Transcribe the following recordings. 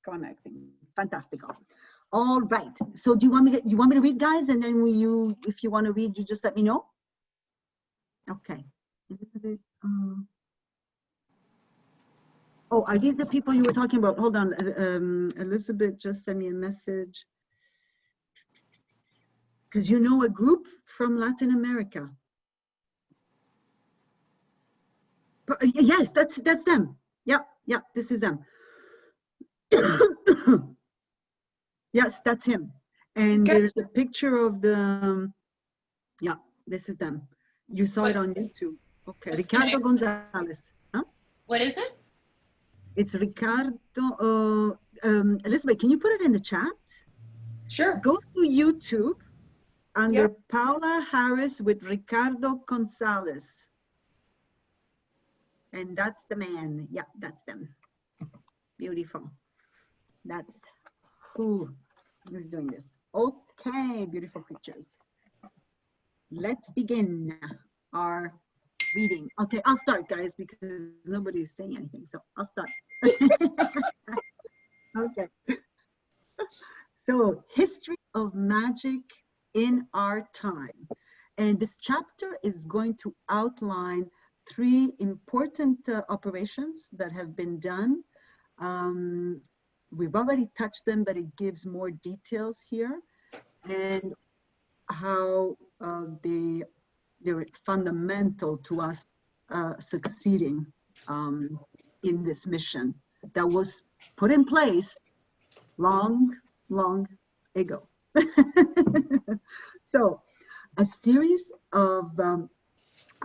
connecting. Fantastical. All right. So do you want me to read, guys? And then if you want to read, you just let me know. Okay. Oh, are these the people you were talking about? Hold on. Elizabeth just sent me a message. Because you know a group from Latin America. But, yes, that's them. Yeah, this is them. Yes, that's him. And there's a picture of the, yeah, this is them. You saw it on YouTube. Okay, Ricardo Gonzalez. Huh? What is it? It's Ricardo. Elizabeth, can you put it in the chat? Sure. Go to YouTube under Paula Harris with Ricardo Gonzalez. And that's the man. Yeah, that's them. Beautiful. That's who is doing this. Okay, beautiful pictures. Let's begin our reading. Okay, I'll start, guys, because nobody's saying anything. So I'll start. Okay. So, history of magic in our time. And this chapter is going to outline 3 important operations that have been done. We've already touched them, but it gives more details here, and how they're fundamental to us succeeding in this mission that was put in place long ago. So, a series of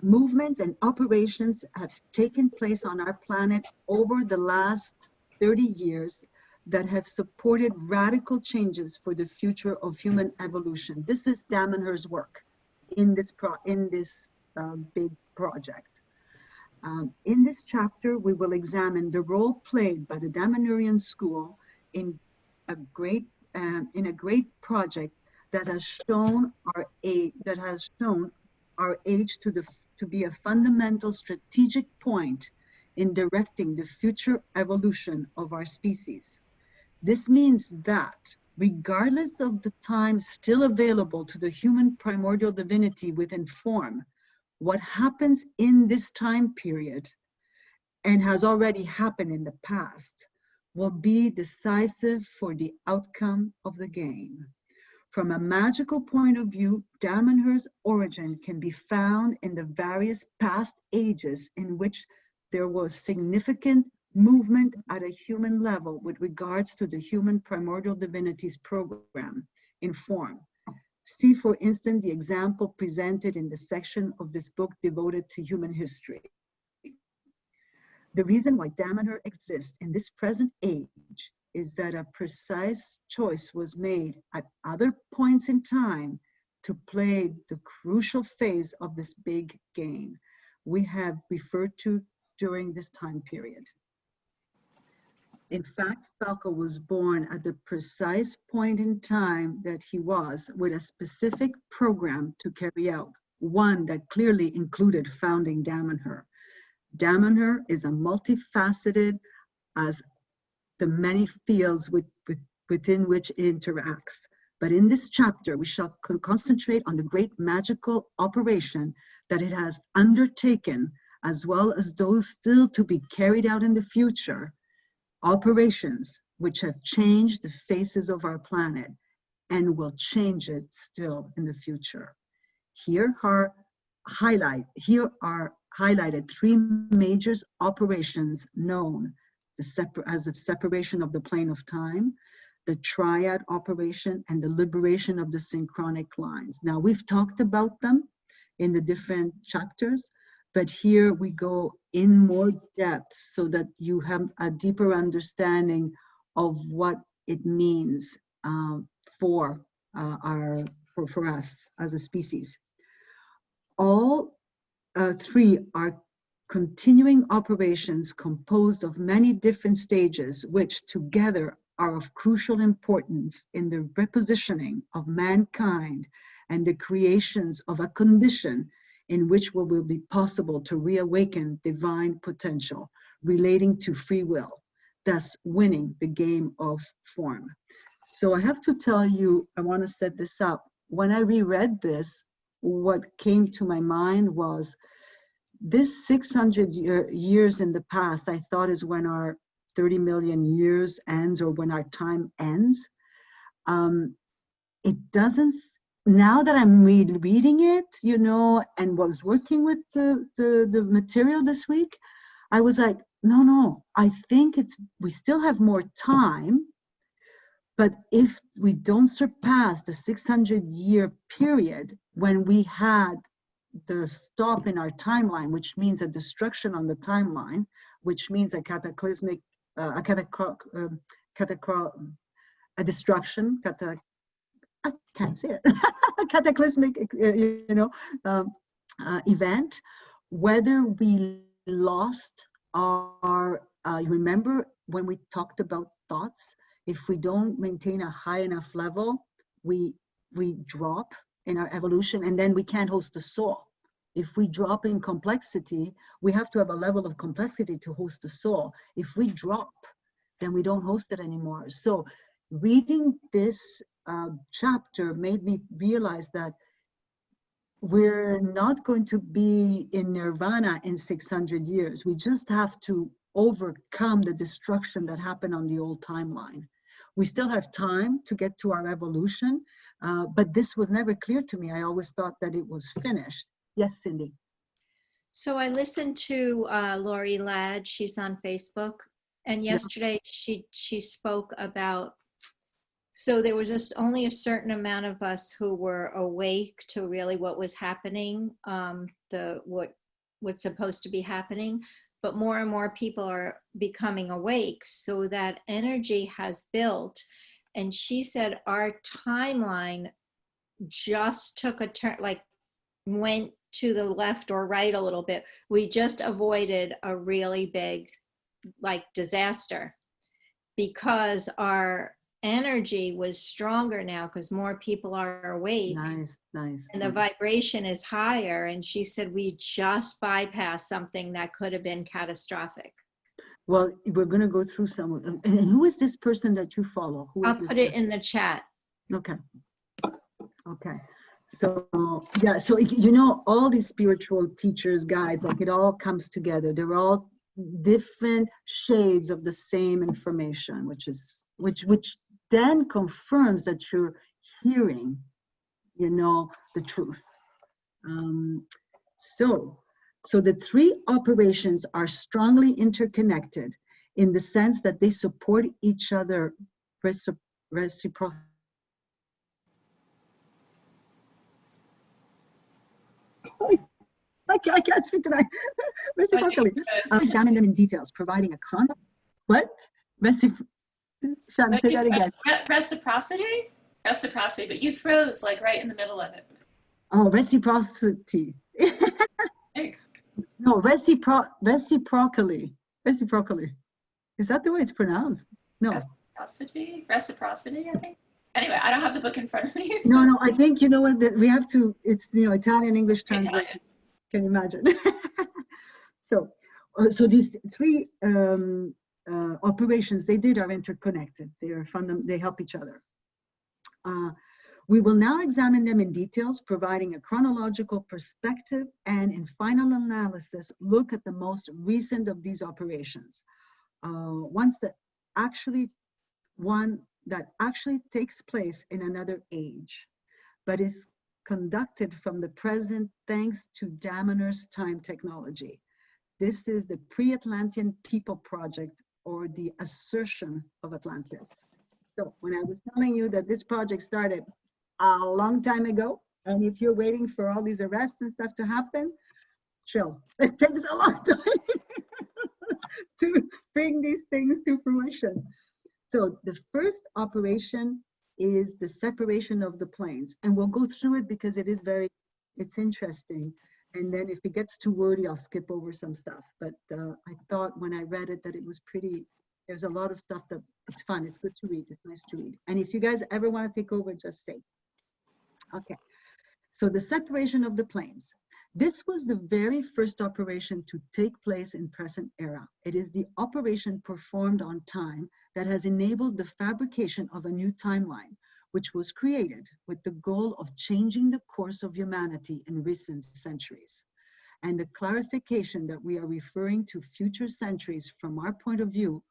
movements and operations have taken place on our planet over the last 30 years that have supported radical changes for the future of human evolution. This is Damanhur's work in this big project. In this chapter, we will examine the role played by the Damanhurian school in a great project that has shown our age to be a fundamental strategic point in directing the future evolution of our species. This means that, regardless of the time still available to the human primordial divinity within form, what happens in this time period, and has already happened in the past, will be decisive for the outcome of the game. From a magical point of view, Damanhur's origin can be found in the various past ages in which there was significant movement at a human level with regards to the human primordial divinities program in form. See, for instance, the example presented in the section of this book devoted to human history. The reason why Damanhur exists in this present age is that a precise choice was made at other points in time to play the crucial phase of this big game we have referred to during this time period. In fact, Falco was born at the precise point in time that he was, with a specific program to carry out, one that clearly included founding Damanhur. Damanhur is a multifaceted as the many fields within which it interacts. But in this chapter, we shall concentrate on the great magical operation that it has undertaken, as well as those still to be carried out in the future, operations which have changed the faces of our planet and will change it still in the future. Here are highlighted 3 major operations known as the separation of the plane of time, the triad operation, and the liberation of the synchronic lines. Now, we've talked about them in the different chapters, but here we go in more depth so that you have a deeper understanding of what it means for us as a species. All 3 are continuing operations composed of many different stages, which together are of crucial importance in the repositioning of mankind and the creations of a condition in which it will be possible to reawaken divine potential relating to free will, thus winning the game of form. So I have to tell you, I want to set this up. When I reread this, what came to my mind was this 600 years in the past, I thought is when our 30 million years ends, or when our time ends. It doesn't, now that I'm reading it, you know, and was working with the material this week, I was like, no, I think we still have more time, but if we don't surpass the 600-year period when we had the stop in our timeline, which means a destruction on the timeline, which means a cataclysmic, a destruction, I can't say it, a cataclysmic, event, whether we lost our, you remember when we talked about thoughts, if we don't maintain a high enough level, we drop in our evolution, and then we can't host the soul. If we drop in complexity, we have to have a level of complexity to host the soul. If we drop, then we don't host it anymore. So reading this chapter made me realize that we're not going to be in nirvana in 600 years. We just have to overcome the destruction that happened on the old timeline. We still have time to get to our evolution, but this was never clear to me. I always thought that it was finished. Yes, Cindy. So I listened to Lori Ladd. She's on Facebook, and yesterday she spoke about, so there was only a certain amount of us who were awake to really what was happening, what's supposed to be happening, but more and more people are becoming awake. So that energy has built, and she said our timeline just took a turn, like went to the left or right a little bit. We just avoided a really big disaster because our energy was stronger now because more people are awake. Nice. And the vibration is higher. And she said we just bypassed something that could have been catastrophic. Well, we're going to go through some of them. And who is this person that you follow? I'll put it in the chat. Okay. So yeah, so you know, all these spiritual teachers, guides, like it all comes together. They're all different shades of the same information, which then confirms that you're hearing, you know, the truth. So the three operations are strongly interconnected in the sense that they support each other reciprocally. I can't speak tonight. Reciprocally. I'll examine them in details, providing a context. What? Shannon, say that again. Reciprocity? Reciprocity, but you froze like right in the middle of it. Oh, reciprocity. No, reciprocally. Reciprocally. Is that the way it's pronounced? No. Reciprocity, I think. Anyway, I don't have the book in front of me. So. No, I think, you know what, we have to, it's, you know, Italian, English translation. Can you imagine? So these three operations they did are interconnected. They help each other. We will now examine them in details, providing a chronological perspective, and in final analysis, look at the most recent of these operations. One that actually takes place in another age, but is conducted from the present thanks to Damoner's time technology. This is the Pre-Atlantean People Project, or the assertion of Atlantis. So when I was telling you that this project started a long time ago, and if you're waiting for all these arrests and stuff to happen, chill. It takes a long time to bring these things to fruition. So the first operation is the separation of the planes. And we'll go through it because it is it's interesting. And then if it gets too wordy, I'll skip over some stuff. But I thought when I read it that it was there's a lot of stuff that it's fun. It's good to read. It's nice to read. And if you guys ever want to take over, just say. Okay. So the separation of the planes. This was the very first operation to take place in present era. It is the operation performed on time that has enabled the fabrication of a new timeline, which was created with the goal of changing the course of humanity in recent centuries. And the clarification that we are referring to future centuries from our point of view,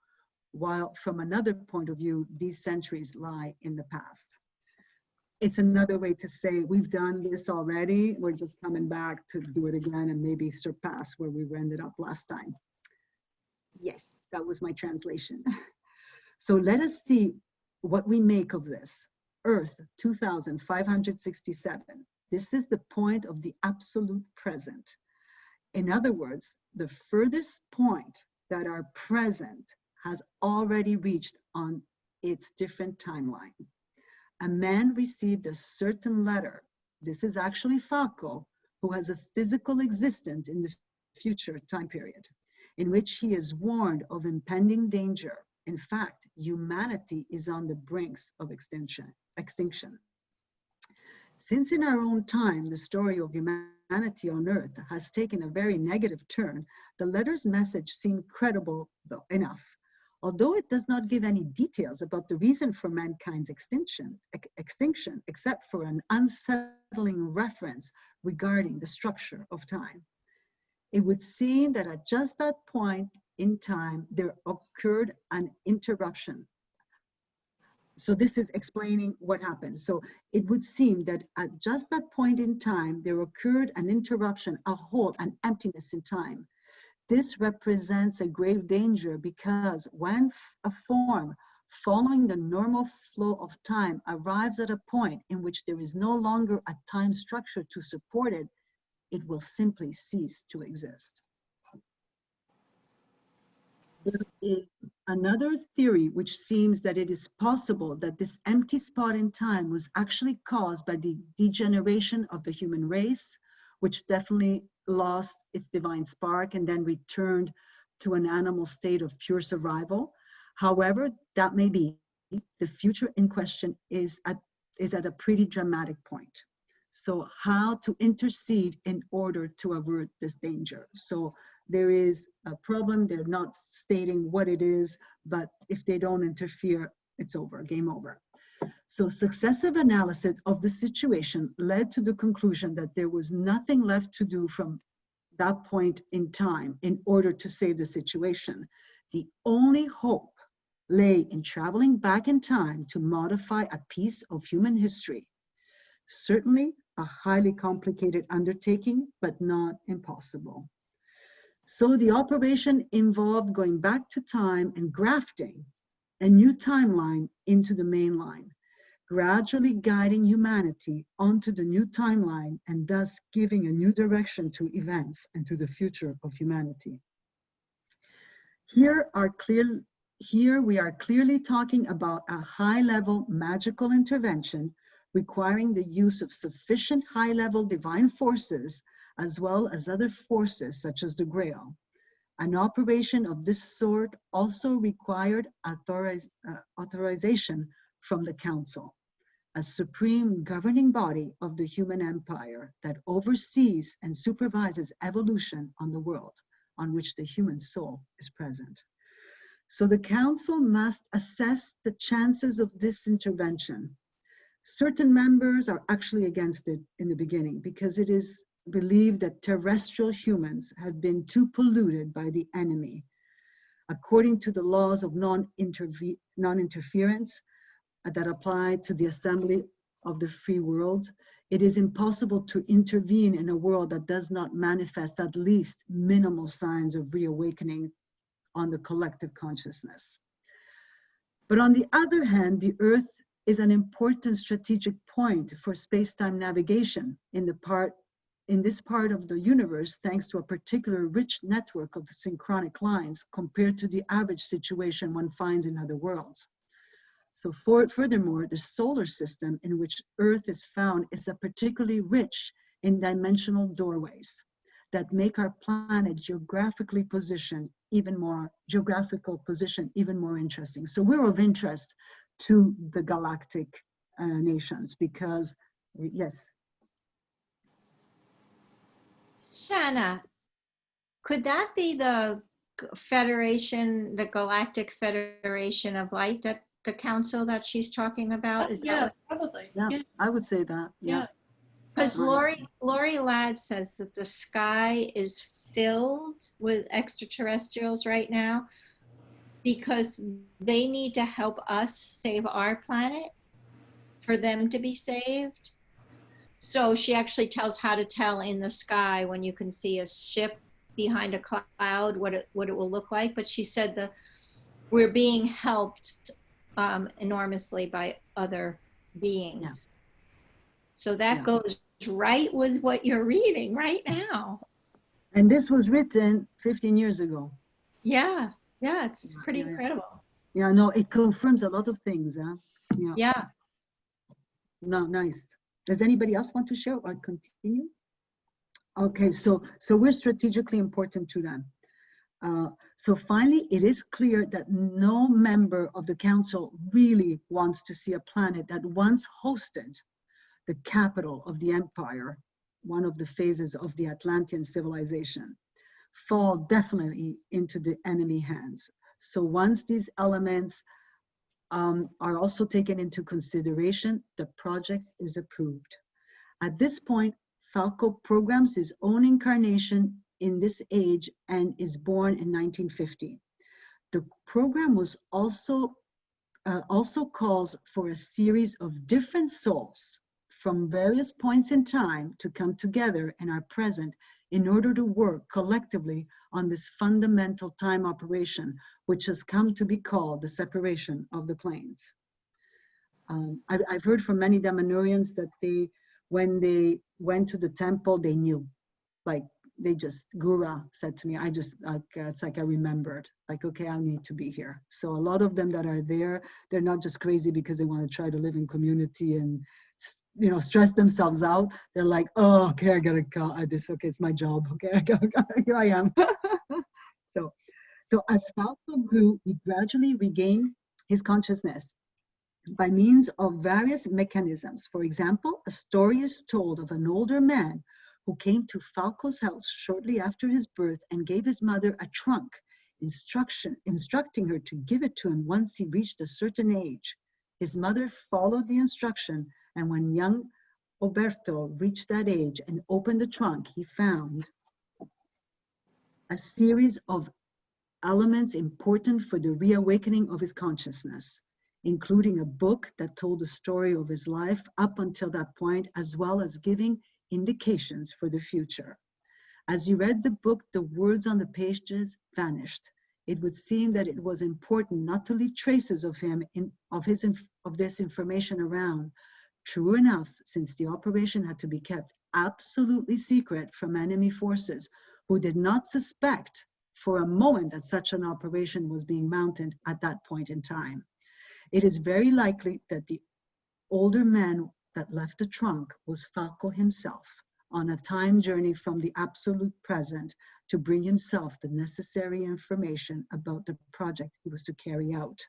while from another point of view, these centuries lie in the past. It's another way to say we've done this already. We're just coming back to do it again and maybe surpass where we ended up last time. Yes, that was my translation. So let us see what we make of this. Earth 2567. This is the point of the absolute present. In other words, the furthest point that our present has already reached on its different timeline. A man received a certain letter. This is actually Falco, who has a physical existence in the future time period, in which he is warned of impending danger. In fact, humanity is on the brinks of extinction. Since in our own time, the story of humanity on Earth has taken a very negative turn, the letter's message seemed credible enough. Although it does not give any details about the reason for mankind's extinction, except for an unsettling reference regarding the structure of time. It would seem that at just that point in time, there occurred an interruption. So this is explaining what happened. So it would seem that at just that point in time, there occurred an interruption, a hole, an emptiness in time. This represents a grave danger because when a form following the normal flow of time arrives at a point in which there is no longer a time structure to support it, it will simply cease to exist. There is another theory which seems that it is possible that this empty spot in time was actually caused by the degeneration of the human race, which definitely lost its divine spark and then returned to an animal state of pure survival. However, that may be, the future in question is at a pretty dramatic point. So how to intercede in order to avert this danger? So there is a problem, they're not stating what it is, but if they don't interfere, it's over, game over. So successive analysis of the situation led to the conclusion that there was nothing left to do from that point in time in order to save the situation. The only hope lay in traveling back in time to modify a piece of human history. Certainly a highly complicated undertaking, but not impossible. So the operation involved going back to time and grafting a new timeline into the main line, gradually guiding humanity onto the new timeline and thus giving a new direction to events and to the future of humanity. Here we are clearly talking about a high-level magical intervention requiring the use of sufficient high-level divine forces as well as other forces such as the Grail. An operation of this sort also required authorization from the Council, a supreme governing body of the human empire that oversees and supervises evolution on the world on which the human soul is present. So the Council must assess the chances of this intervention. Certain members are actually against it in the beginning because it is believed that terrestrial humans have been too polluted by the enemy. According to the laws of non-interference that apply to the assembly of the free world, it is impossible to intervene in a world that does not manifest at least minimal signs of reawakening on the collective consciousness. But on the other hand, the Earth is an important strategic point for space-time navigation in this part of the universe, thanks to a particular rich network of synchronic lines compared to the average situation one finds in other worlds. So furthermore, the solar system in which Earth is found is a particularly rich in dimensional doorways that make our planet geographical position even more interesting. So we're of interest to the galactic nations because, yes. Shanna, could that be the Federation, the Galactic Federation of Light, that the council that she's talking about? Is that Yeah, what? probably. Yeah, Yeah. I would say that. Yeah. Yeah. Because Right. Lori Ladd says that the sky is filled with extraterrestrials right now because they need to help us save our planet for them to be saved. So she actually tells how to tell in the sky when you can see a ship behind a cloud, what it will look like. But she said we're being helped enormously by other beings. Yeah. So that Yeah. goes right with what you're reading right now. And this was written 15 years ago. Yeah, it's Yeah, pretty yeah, yeah. incredible. Yeah, no, it confirms a lot of things. Huh? Yeah. Yeah. No, nice. Does anybody else want to share or continue? Okay, so we're strategically important to them. So finally, it is clear that no member of the council really wants to see a planet that once hosted the capital of the empire, one of the phases of the Atlantean civilization, fall definitely into the enemy hands. So once these elements are also taken into consideration, the project is approved. At this point, Falco programs his own incarnation in this age and is born in 1950. The program was also calls for a series of different souls from various points in time to come together and are present in order to work collectively on this fundamental time operation, which has come to be called the separation of the planes. I've heard from many Damanurians that when they went to the temple, they knew, like Gura said to me, it's like I remembered, like, okay, I need to be here. So a lot of them that are there, they're not just crazy because they want to try to live in community and, stress themselves out. They're like, oh, okay, I gotta go. Okay, it's my job. Okay, here I am. So as Falco grew, he gradually regained his consciousness by means of various mechanisms. For example, a story is told of an older man who came to Falco's house shortly after his birth and gave his mother a trunk, instructing her to give it to him once he reached a certain age. His mother followed the instruction, and when young Oberto reached that age and opened the trunk, he found a series of elements important for the reawakening of his consciousness, including a book that told the story of his life up until that point, as well as giving indications for the future. As he read the book, the words on the pages vanished. It would seem that it was important not to leave traces of him of this information around. True enough, since the operation had to be kept absolutely secret from enemy forces who did not suspect for a moment that such an operation was being mounted at that point in time. It is very likely that the older man that left the trunk was Falco himself, on a time journey from the absolute present to bring himself the necessary information about the project he was to carry out.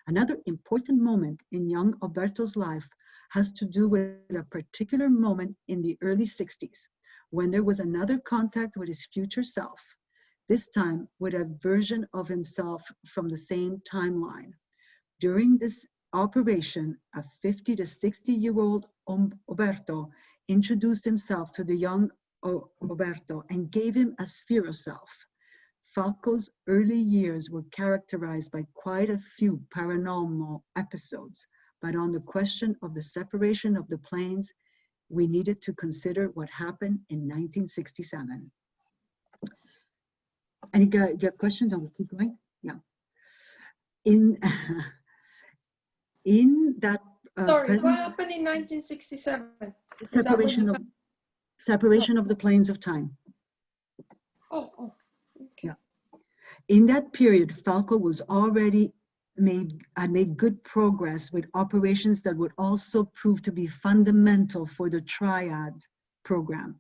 Another important moment in young Alberto's life has to do with a particular moment in the early 60s, when there was another contact with his future self, this time with a version of himself from the same timeline. During this operation, a 50 to 60-year-old Oberto introduced himself to the young Oberto and gave him a sphere of self. Falco's early years were characterized by quite a few paranormal episodes, but on the question of the separation of the planes, we needed to consider what happened in 1967. Any got questions? I will keep going. Yeah. In that Sorry, what happened in 1967? Separation of the planes of time. Oh, okay. Yeah. In that period, Falco was already had made good progress with operations that would also prove to be fundamental for the triad program,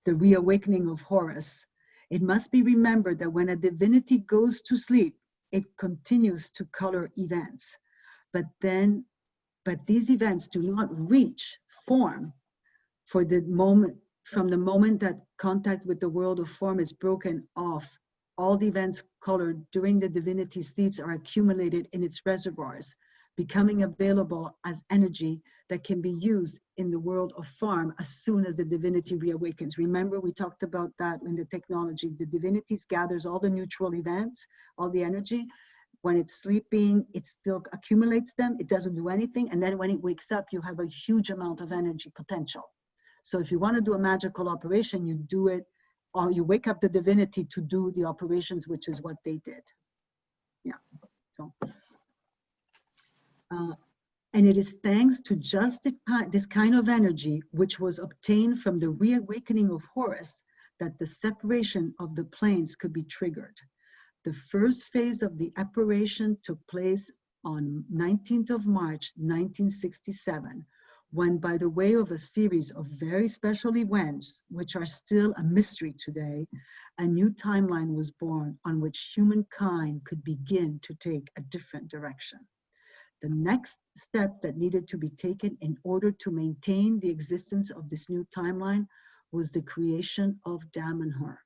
the reawakening of Horus. It must be remembered that when a divinity goes to sleep, it continues to color events. But these events do not reach form for the moment from the moment that contact with the world of form is broken off, all the events colored during the divinity's sleeps are accumulated in its reservoirs, becoming available as energy that can be used in the world of form as soon as the divinity reawakens. Remember, we talked about that in the technology. The divinities gathers all the neutral events, all the energy. When it's sleeping, it still accumulates them. It doesn't do anything. And then when it wakes up, you have a huge amount of energy potential. So if you want to do a magical operation, you do it, or you wake up the divinity to do the operations, which is what they did. Yeah, so. And it is thanks to just this kind of energy, which was obtained from the reawakening of Horus, that the separation of the planes could be triggered. The first phase of the operation took place on 19th of March, 1967, when, by the way of a series of very special events, which are still a mystery today, a new timeline was born on which humankind could begin to take a different direction. The next step that needed to be taken in order to maintain the existence of this new timeline was the creation of Damanhur.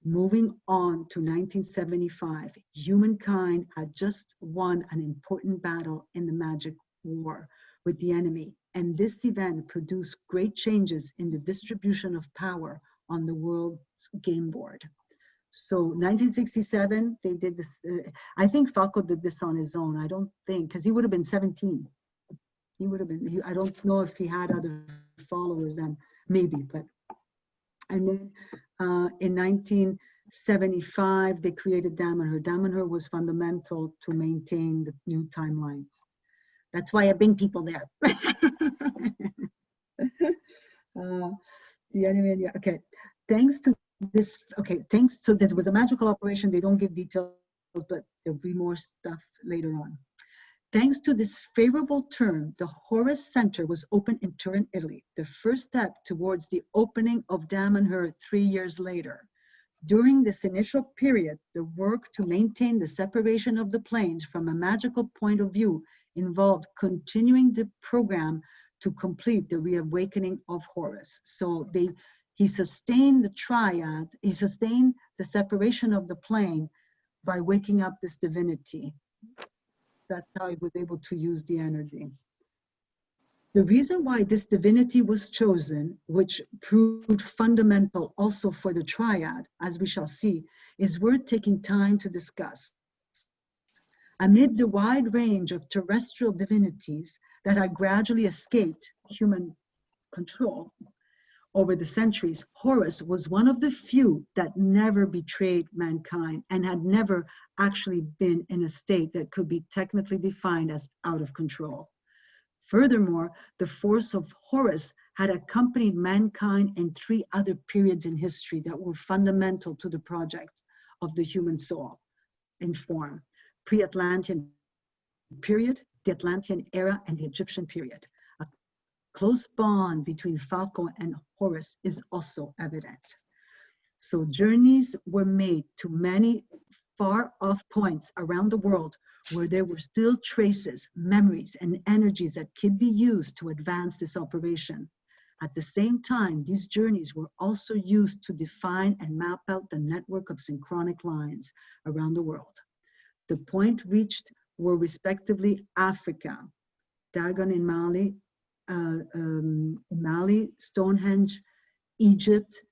Moving on to 1975, humankind had just won an important battle in the magic war with the enemy, and this event produced great changes in the distribution of power on the world's game board. So 1967, they did this. I think Falco did this on his own. I don't think, because he would have been 17. He would have been, I don't know if he had other followers then, maybe, but. And then in 1975, they created Damanhur. Damanhur was fundamental to maintain the new timeline. That's why I bring people there. The enemy, yeah, okay. Thanks to this, so that it was a magical operation. They don't give details, but there'll be more stuff later on. Thanks to this favorable turn, the Horus Center was opened in Turin, Italy, the first step towards the opening of Damanhur 3 years later. During this initial period, the work to maintain the separation of the planes from a magical point of view involved continuing the program to complete the reawakening of Horus. So he sustained the triad, he sustained the separation of the plane by waking up this divinity. That's how he was able to use the energy. The reason why this divinity was chosen, which proved fundamental also for the triad, as we shall see, is worth taking time to discuss. Amid the wide range of terrestrial divinities that had gradually escaped human control over the centuries, Horus was one of the few that never betrayed mankind and had never actually been in a state that could be technically defined as out of control. Furthermore, the force of Horus had accompanied mankind in 3 other periods in history that were fundamental to the project of the human soul in form: pre-Atlantean period, the Atlantean era, and the Egyptian period. A close bond between Falco and Horus is also evident. So journeys were made to many far-off points around the world where there were still traces, memories, and energies that could be used to advance this operation. At the same time, these journeys were also used to define and map out the network of synchronic lines around the world. The point reached were respectively Africa, Dagon in Mali, Stonehenge, Egypt,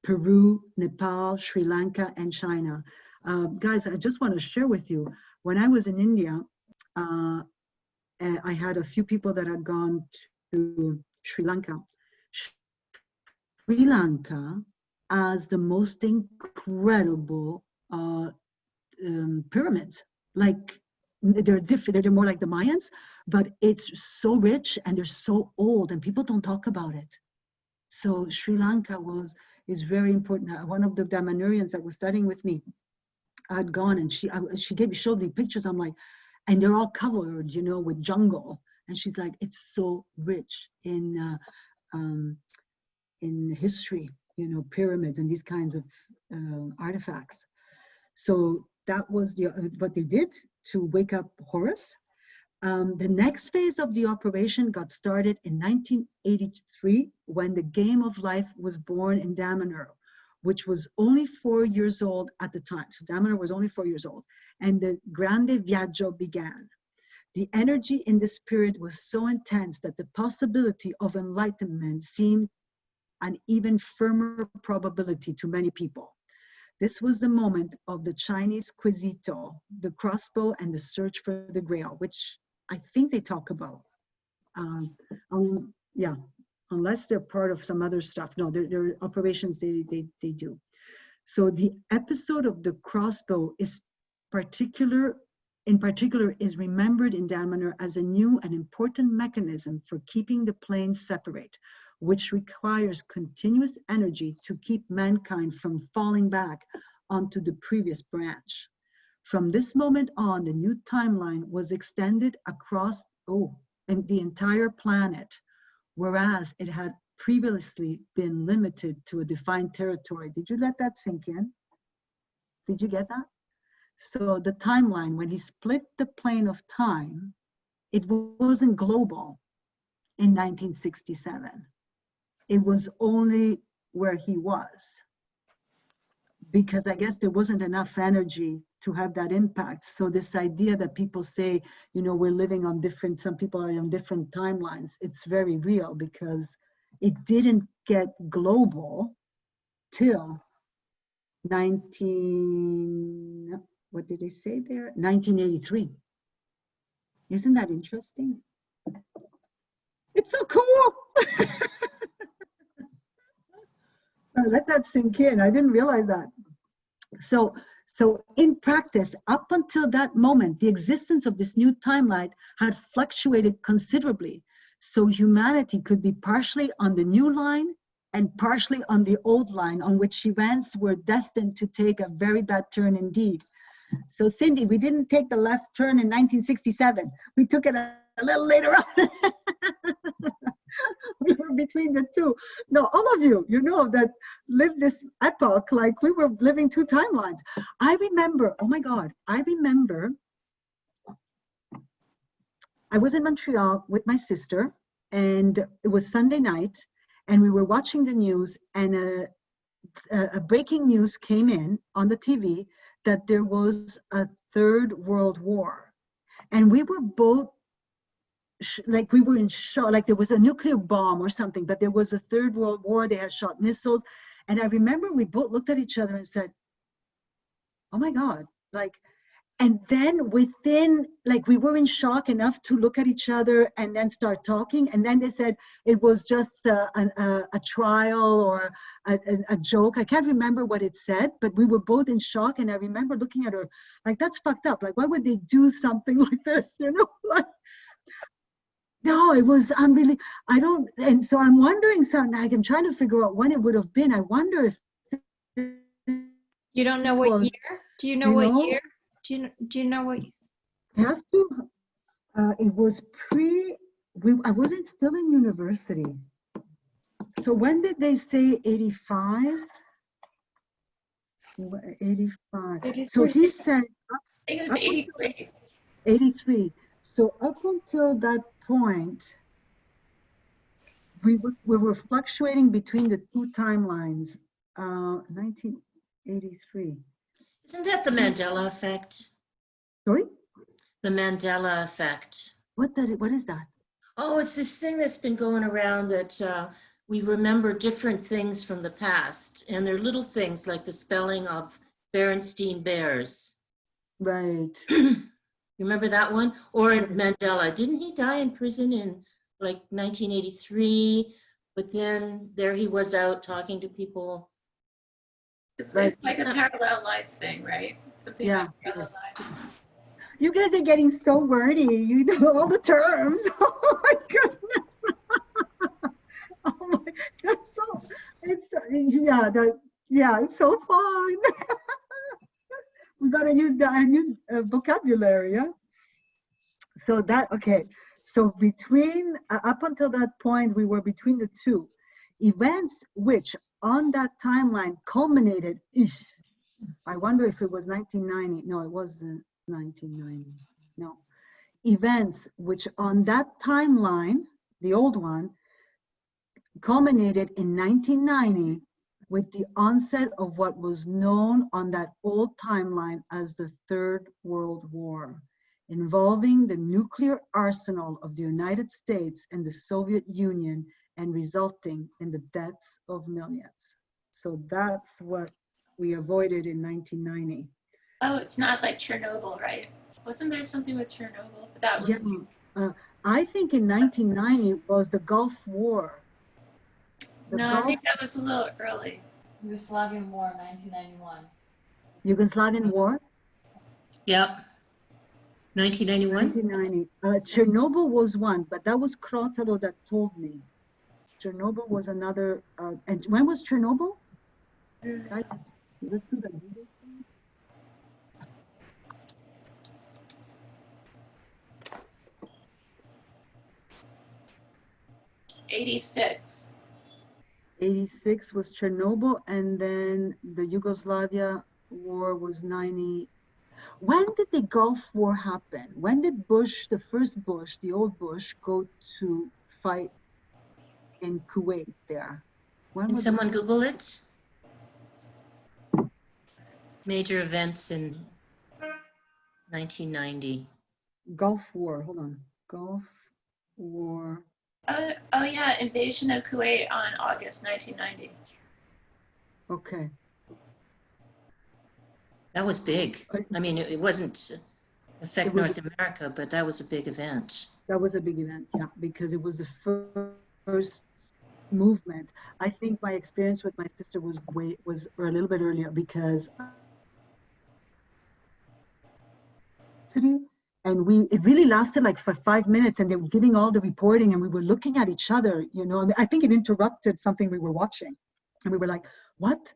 Peru, Nepal, Sri Lanka, and China. Guys, I just want to share with you, when I was in India, I had a few people that had gone to Sri Lanka. Sri Lanka has the most incredible pyramids. Like, they're different, they're more like the Mayans, but it's so rich and they're so old and people don't talk about it. So Sri Lanka is very important. One of the Damanhurians that was studying with me had gone, and she showed me pictures. I'm like, and they're all covered, you know, with jungle. And she's like, it's so rich in history, you know, pyramids and these kinds of artifacts. So that was what they did to wake up Horus. The next phase of the operation got started in 1983 when the game of life was born in Damanhur, which was only 4 years old at the time. So Damanhur was only 4 years old, and the Grande Viaggio began. The energy in this period was so intense that the possibility of enlightenment seemed an even firmer probability to many people. This was the moment of the Chinese Quesito, the crossbow, and the search for the Grail, which I think they talk about. Yeah, unless they're part of some other stuff. No, they're operations they do. So the episode of the crossbow is in particular is remembered in Damanhur as a new and important mechanism for keeping the planes separate, which requires continuous energy to keep mankind from falling back onto the previous branch. From this moment on, the new timeline was extended across the entire planet, whereas it had previously been limited to a defined territory. Did you let that sink in? Did you get that? So the timeline, when he split the plane of time, it wasn't global in 1967. It was only where he was, because I guess there wasn't enough energy to have that impact. So this idea that people say, you know, we're living on different, some people are on different timelines, it's very real, because it didn't get global till what did they say there? 1983. Isn't that interesting? It's so cool. Let that sink in. I didn't realize that. So in practice, up until that moment, the existence of this new timeline had fluctuated considerably. So humanity could be partially on the new line and partially on the old line, on which events were destined to take a very bad turn indeed. So Cindy, we didn't take the left turn in 1967. We took it a little later on. We were between the two. No, all of you, you know, that lived this epoch like we were living two timelines. I remember, oh my God, I remember I was in Montreal with my sister, and it was Sunday night, and we were watching the news, and a breaking news came in on the TV that there was a third world war. And we were both, like we were in shock, like there was a nuclear bomb or something, but there was a third world war, they had shot missiles. And I remember we both looked at each other and said, oh my God, like, and then within, like we were in shock enough to look at each other and then start talking. And then they said it was just a trial or a joke. I can't remember what it said, but we were both in shock. And I remember looking at her like, that's fucked up. Like, why would they do something like this? You know, like, no, it was unbelievable. I don't, and so I'm wondering something, like I'm trying to figure out when it would have been. I wonder if. You don't know what year? Do you know what year? Do you know what? I have to. It was I wasn't still in university. So when did they say 85? 85. 83. So he said. I think it was 83. 83. So up until that point, we were fluctuating between the two timelines. 1983. Isn't that the Mandela effect? Sorry? The Mandela effect. What is that? Oh, it's this thing that's been going around that we remember different things from the past. And they're little things like the spelling of Berenstein Bears. Right. You remember that one? Or Mandela. Didn't he die in prison in like 1983? But then there he was out talking to people. It's like a parallel life thing, right? Something like parallel lives. You guys are getting so wordy. You know all the terms. Oh my goodness. Oh my, that's so, it's so fun. We gotta use the new vocabulary, yeah? So so between, up until that point, we were between the two events which on that timeline culminated, I wonder if it was 1990. No, it wasn't 1990. No. events which on that timeline, the old one, culminated in 1990 with the onset of what was known on that old timeline as the Third World War, involving the nuclear arsenal of the United States and the Soviet Union and resulting in the deaths of millions. So that's what we avoided in 1990. Oh, it's not like Chernobyl, right? Wasn't there something with Chernobyl? That was... Yeah, I think in 1990 was the Gulf War. I think that was a little early. Yugoslavian War, 1991. Yugoslavian War? Yep. 1991? 1990. Chernobyl was one, but that was Krotalo that told me. Chernobyl was another. And when was Chernobyl? Guys, let's do that. 86. 86 was Chernobyl, and then the Yugoslavia war was 90. When did the Gulf War happen? When did Bush, the first Bush, the old Bush, go to fight in Kuwait there? When Can someone Google it? Major events in 1990. Gulf War, hold on. Gulf War. Oh yeah, invasion of Kuwait on August 1990. Okay. That was big. I mean, it wasn't affect North America, but that was a big event. That was a big event, yeah, because it was the first movement. I think my experience with my sister was a little bit earlier, because and it really lasted like for 5 minutes, and they were giving all the reporting, and we were looking at each other, you know. I mean, I think it interrupted something we were watching, and we were like, what?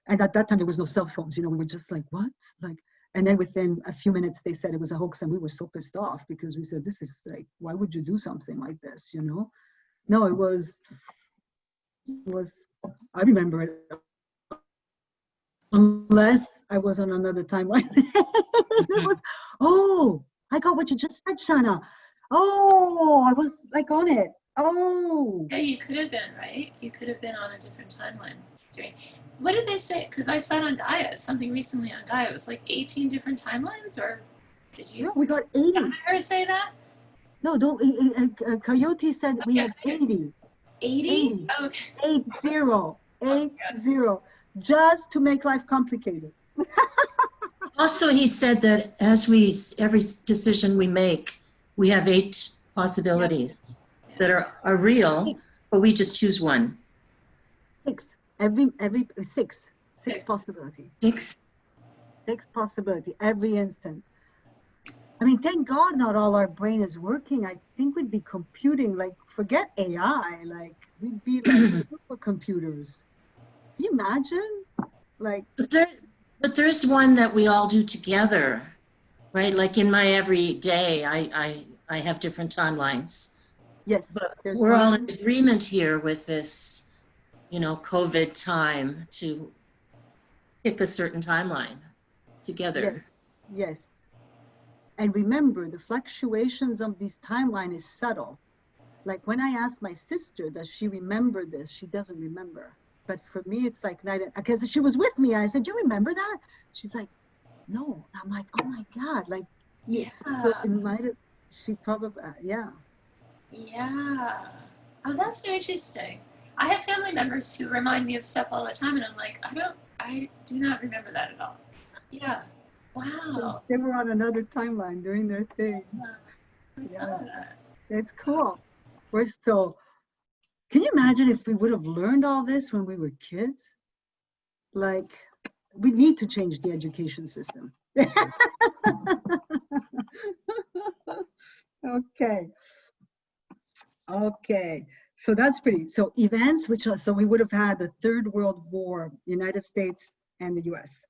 And at that time there was no cell phones, you know. We were just like, what? Like, and then within a few minutes they said it was a hoax, and we were so pissed off, because we said, this is like, why would you do something like this, you know? No, it was I remember it, unless I was on another timeline. It was, oh, I got what you just said, Shana. Oh, I was like on it. Oh. Yeah, you could have been, right? You could have been on a different timeline. What did they say? Because I saw it on Gaia, something recently on Gaia. It was like 18 different timelines, or did you? Yeah, we got 80. Did I hear say that? No, don't. Coyote said we have 80. 80? Okay. 80. Just to make life complicated. Also, he said that every decision we make, we have 8 possibilities that are real, but we just choose one. 6. Every 6. 6 possibility. 6. 6 possibility every instant. I mean, thank God not all our brain is working. I think we'd be computing, like, forget AI, like, we'd be like supercomputers. Can you imagine? Like, but there's one that we all do together, right? Like in my everyday, I have different timelines. yes, But we're all in agreement here with this, you know, COVID time to pick a certain timeline together. Yes. And remember, the fluctuations of this timeline is subtle. Like when I asked my sister, does she remember this? She doesn't remember. But for me, it's like night, because she was with me. I said, do you remember that? She's like, no. I'm like, oh my God. Like, yeah. So it might have, she probably, yeah. Yeah. Oh, that's so interesting. I have family members who remind me of stuff all the time, and I'm like, I do not remember that at all. Yeah. Wow. So they were on another timeline doing their thing. Yeah. It's cool. We're still, can you imagine if we would have learned all this when we were kids? Like, we need to change the education system. Okay. So that's pretty, so events, so we would have had the Third World War, United States and the US.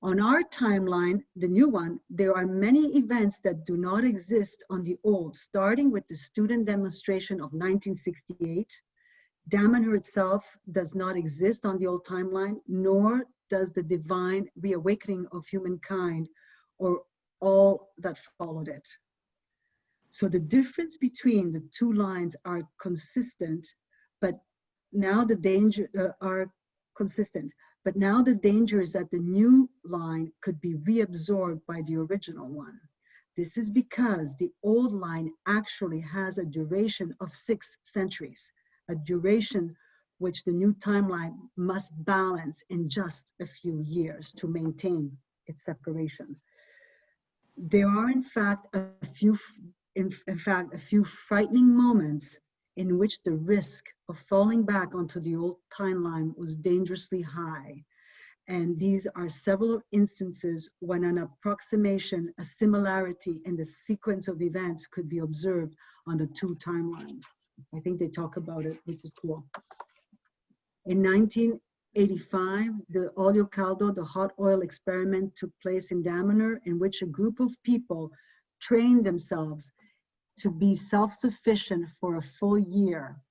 On our timeline, the new one, there are many events that do not exist on the old, starting with the student demonstration of 1968. Damanhur itself does not exist on the old timeline, nor does the divine reawakening of humankind or all that followed it. So the difference between the two lines are consistent, but now the danger are consistent. But now the danger is that the new line could be reabsorbed by the original one. This is because the old line actually has a duration of 6 centuries, a duration which the new timeline must balance in just a few years to maintain its separation. There are in fact a few frightening moments in which the risk of falling back onto the old timeline was dangerously high. And these are several instances when an approximation, a similarity in the sequence of events could be observed on the two timelines. I think they talk about it, which is cool. In 1985, the olio caldo, the hot oil experiment, took place in Damanhur, in which a group of people trained themselves to be self-sufficient for a full year,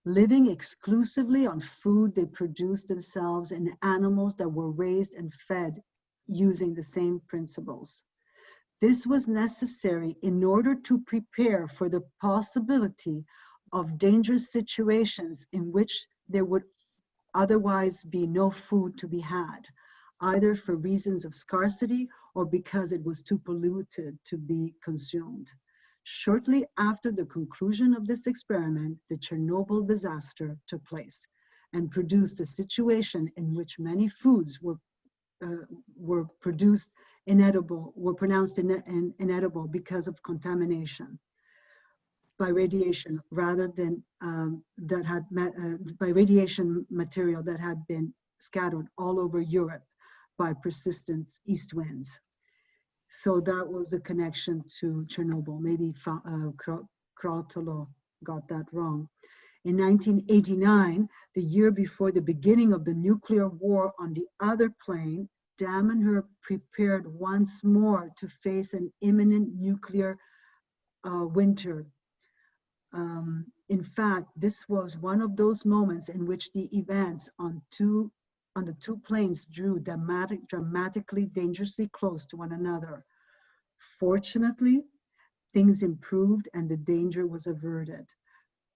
living exclusively on food they produced themselves and animals that were raised and fed using the same principles. This was necessary in order to prepare for the possibility of dangerous situations in which there would otherwise be no food to be had, either for reasons of scarcity or because it was too polluted to be consumed. Shortly after the conclusion of this experiment, the Chernobyl disaster took place and produced a situation in which many foods were pronounced inedible because of contamination by radiation rather than by radiation material that had been scattered all over Europe by persistent east winds. So that was the connection to Chernobyl. Maybe Krautolo got that wrong. In 1989, the year before the beginning of the nuclear war on the other plane, Damanhur prepared once more to face an imminent nuclear winter. In fact, this was one of those moments in which the events on the two planes drew dramatically, dangerously close to one another. Fortunately, things improved and the danger was averted.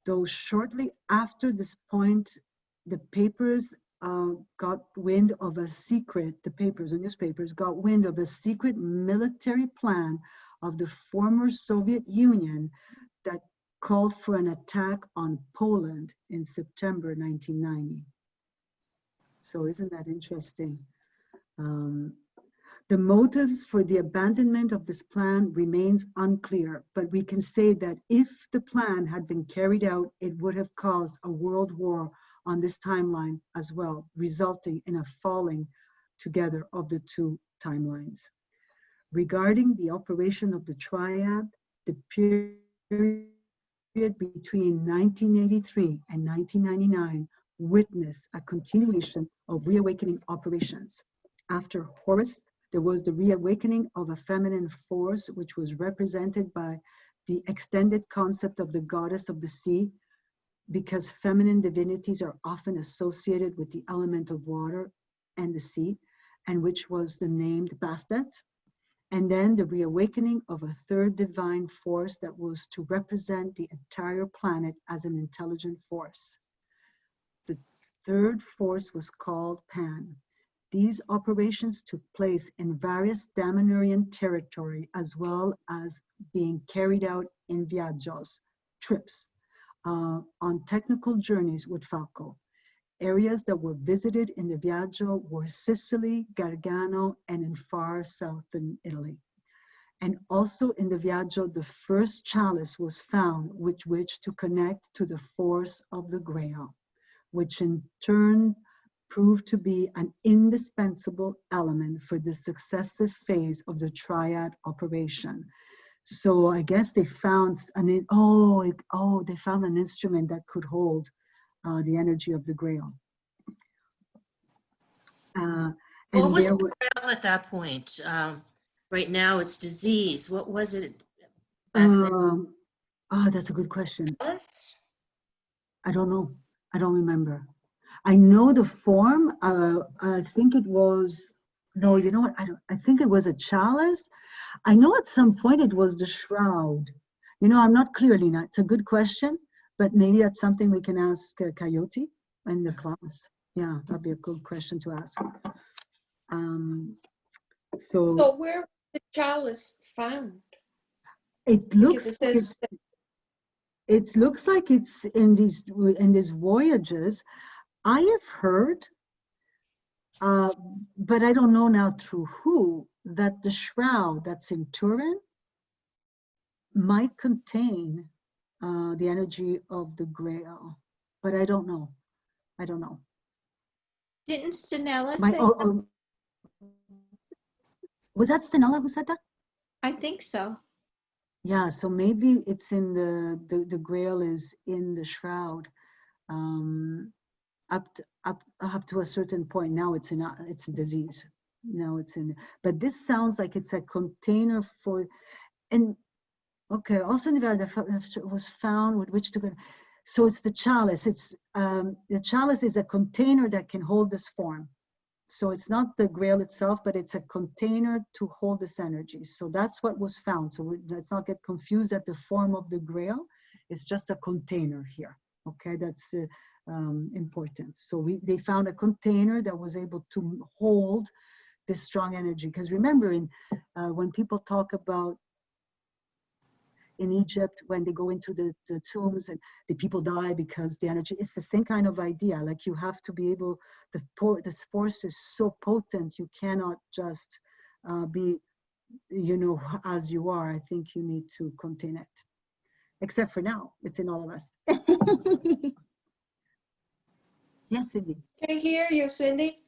Though shortly after this point, the papers got wind of a secret, the newspapers got wind of a secret military plan of the former Soviet Union that called for an attack on Poland in September 1990. So isn't that interesting? The motives for the abandonment of this plan remains unclear, but we can say that if the plan had been carried out, it would have caused a world war on this timeline as well, resulting in a falling together of the two timelines. Regarding the operation of the triad, the period between 1983 and 1999 witnessed a continuation of reawakening operations. After Horus, there was the reawakening of a feminine force, which was represented by the extended concept of the goddess of the sea, because feminine divinities are often associated with the element of water and the sea, and which was the named Bastet. And then the reawakening of a third divine force that was to represent the entire planet as an intelligent force. The third force was called Pan. These operations took place in various Damanhurian territory, as well as being carried out in viaggios, trips, on technical journeys with Falco. Areas that were visited in the viaggio were Sicily, Gargano, and in far southern Italy. And also in the viaggio, the first chalice was found with which to connect to the force of the Grail, which in turn proved to be an indispensable element for the successive phase of the triad operation. So I guess they found they found an instrument that could hold the energy of the Grail. What was the Grail at that point? Right now it's disease. What was it back then? That's a good question. Yes? I don't know. I don't remember. I know the form. I think it was, no, you know what? I think it was a chalice. I know at some point it was the shroud. You know, I'm not clear, Lina. It's a good question, but maybe that's something we can ask Coyote in the class. Yeah, that'd be a good question to ask. So So where was the chalice found? it Because looks it like says it looks like it's in these voyages. I have heard, but I don't know now through who, that the shroud that's in Turin might contain the energy of the Grail, but I don't know. I don't know. Didn't Stanella My say? was that Stanella who said that? I think so. Yeah, so maybe it's in the Grail is in the shroud, up to a certain point. Now it's a disease. Now it's in, but this sounds like it's a container for, and okay. Also, in the was found with which to go. So it's the chalice. It's the chalice is a container that can hold this form. So it's not the Grail itself, but it's a container to hold this energy. So that's what was found. So let's not get confused that the form of the Grail is just a container here. Okay, that's important. So they found a container that was able to hold this strong energy. Because remember, when people talk about in Egypt, when they go into the tombs and the people die because the energy, it's the same kind of idea. Like you have to be able, this force is so potent, you cannot just be, you know, as you are. I think you need to contain it. Except for now, it's in all of us. Yes, Cindy. Can I hear you, Cindy?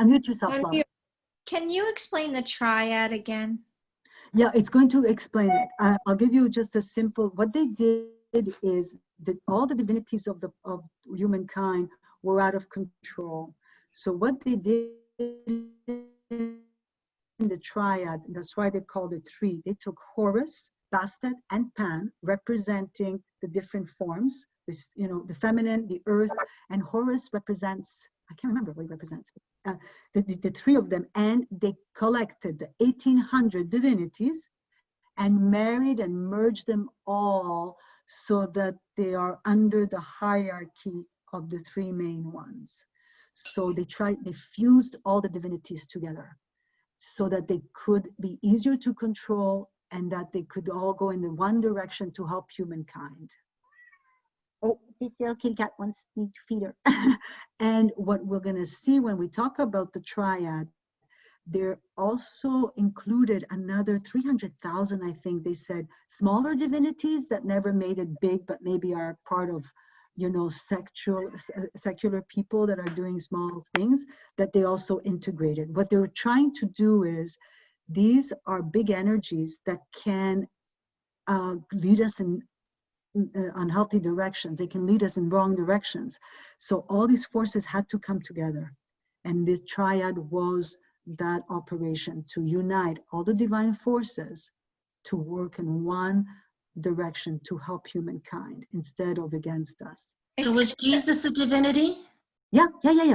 Unmute yourself, I'm Laura. here. Can you explain the triad again? Yeah, it's going to explain it. I'll give you just a simple, what they did is that all the divinities of humankind were out of control. So what they did in the triad, that's why they called it three, they took Horus, Bastet, and Pan, representing the different forms, this, you know, the feminine, the earth, and Horus represents, I can't remember what he represents, the three of them, and they collected the 1800 divinities and married and merged them all so that they are under the hierarchy of the three main ones. So they fused all the divinities together so that they could be easier to control and that they could all go in the one direction to help humankind. Oh, this little kitty cat wants me to feed her. And what we're going to see when we talk about the triad, they're also included another 300,000, I think they said, smaller divinities that never made it big, but maybe are part of, you know, secular people that are doing small things that they also integrated. What they're trying to do is, these are big energies that can lead us in unhealthy directions. They can lead us in wrong directions. So all these forces had to come together. And this triad was that operation to unite all the divine forces to work in one direction to help humankind instead of against us. So was Jesus a divinity? Yeah.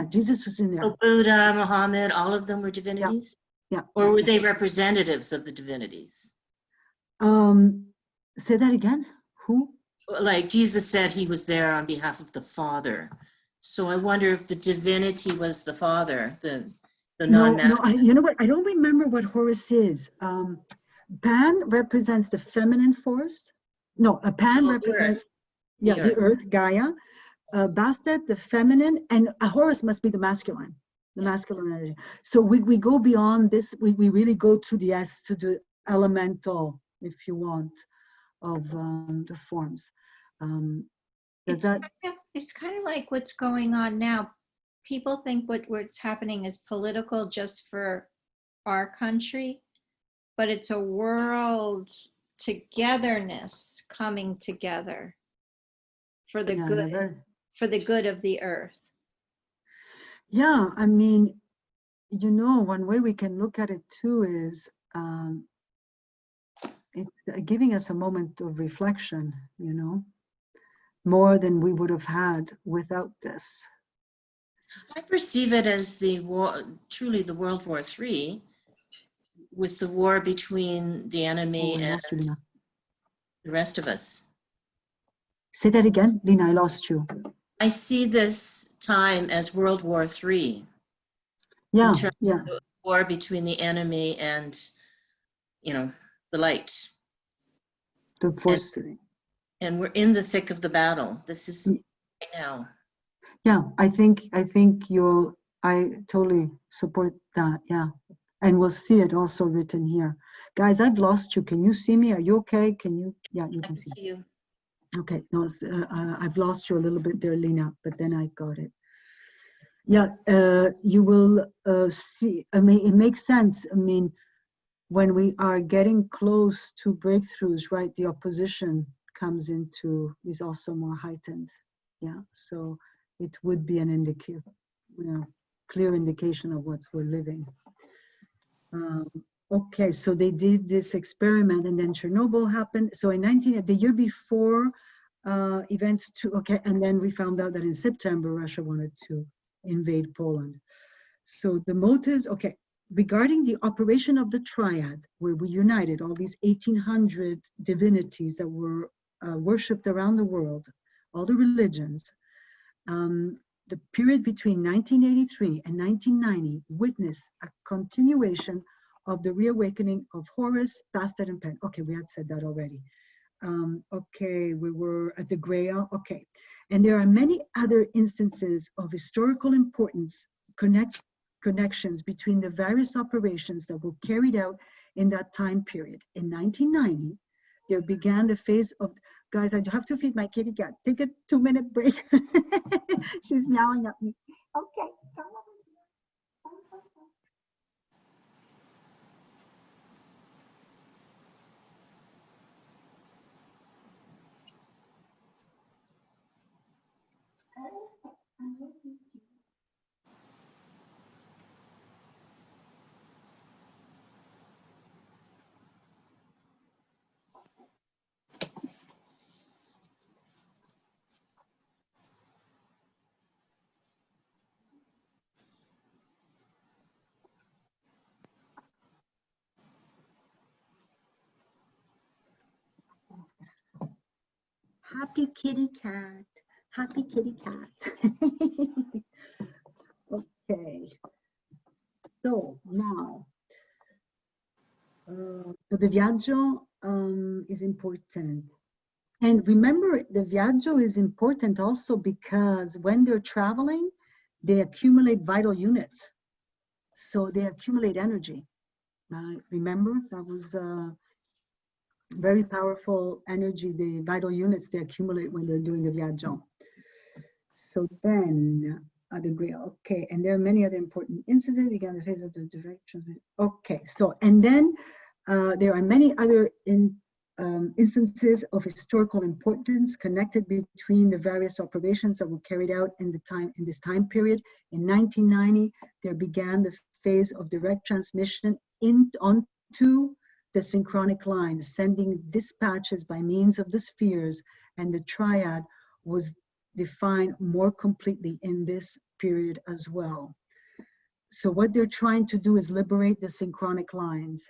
Jesus was in there. So Buddha, Muhammad, all of them were divinities? Yeah. Or were they representatives of the divinities? Say that again. Who? Like Jesus said he was there on behalf of the Father. So I wonder if the divinity was the Father, the non-man. No, you know what? I don't remember what Horus is. Pan represents the feminine force. No, Pan represents the earth, Gaia. Bastet, the feminine, and Horus must be the masculine energy. So we go beyond this. We really go to the elemental, if you want, of the forms. It's kind of like what's going on now. People think what's happening is political just for our country, but it's a world togetherness coming together for the good of the earth. Yeah, I mean, you know, one way we can look at it too is it's giving us a moment of reflection, you know, more than we would have had without this. I perceive it as truly the World War III, with the war between the enemy the rest of us. Say that again, Lena, I lost you. I see this time as World War III. Yeah, In terms yeah. of the war between the enemy and, the light. The force. And we're in the thick of the battle. This is right now. Yeah, I think I totally support that. Yeah. And we'll see it also written here. Guys, I've lost you. Can you see me? Are you okay? Yeah, you I can can see. see you. Okay, no, I've lost you a little bit there, Lena, but then I got it. Yeah, you will see, I mean, it makes sense. I mean, when we are getting close to breakthroughs, right, the opposition comes into, is also more heightened. Yeah, so it would be an indicator, clear indication of what's we're living. Okay, so they did this experiment and then Chernobyl happened. So in the year before events and then we found out that in September, Russia wanted to invade Poland. So the motives, regarding the operation of the triad, where we united all these 1,800 divinities that were worshipped around the world, all the religions, the period between 1983 and 1990 witnessed a continuation of the reawakening of Horus, Bastet, and Pen. Okay, we had said that already. We were at the Grail. Okay, and there are many other instances of historical importance, connections between the various operations that were carried out in that time period. In 1990, there began the phase of, guys, I have to feed my kitty cat. Take a 2-minute break. She's meowing at me. Okay. Happy kitty cat. Happy kitty cat. Okay. So now, so the viaggio is important. And remember, the viaggio is important also because when they're traveling, they accumulate vital units. So they accumulate energy. Remember, that was very powerful energy, the vital units they accumulate when they're doing the viaggio. So then, the Grail, okay, and there are many other important incidents, began the phase of the direct transmission. Okay, so, and then there are many other instances of historical importance connected between the various operations that were carried out in this time period. In 1990, there began the phase of direct transmission onto the synchronic line, sending dispatches by means of the spheres, and the triad was defined more completely in this period as well. So what they're trying to do is liberate the synchronic lines,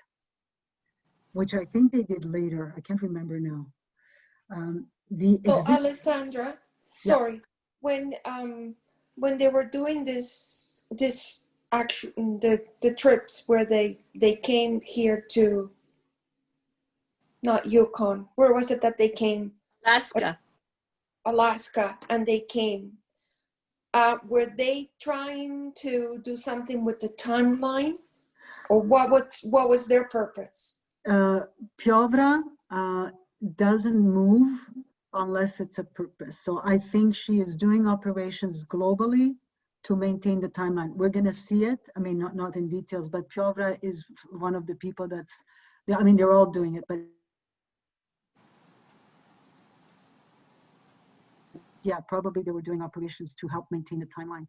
which I think they did later. I can't remember now. So Alessandra, sorry, when they were doing this action, the trips where they came here to, not Yukon, where was it that they came? Alaska, and they came. Were they trying to do something with the timeline, or what was their purpose? Piovra doesn't move unless it's a purpose. So I think she is doing operations globally to maintain the timeline. We're going to see it. I mean, not in details, but Piovra is one of the people they're all doing it, but yeah, probably they were doing operations to help maintain the timeline.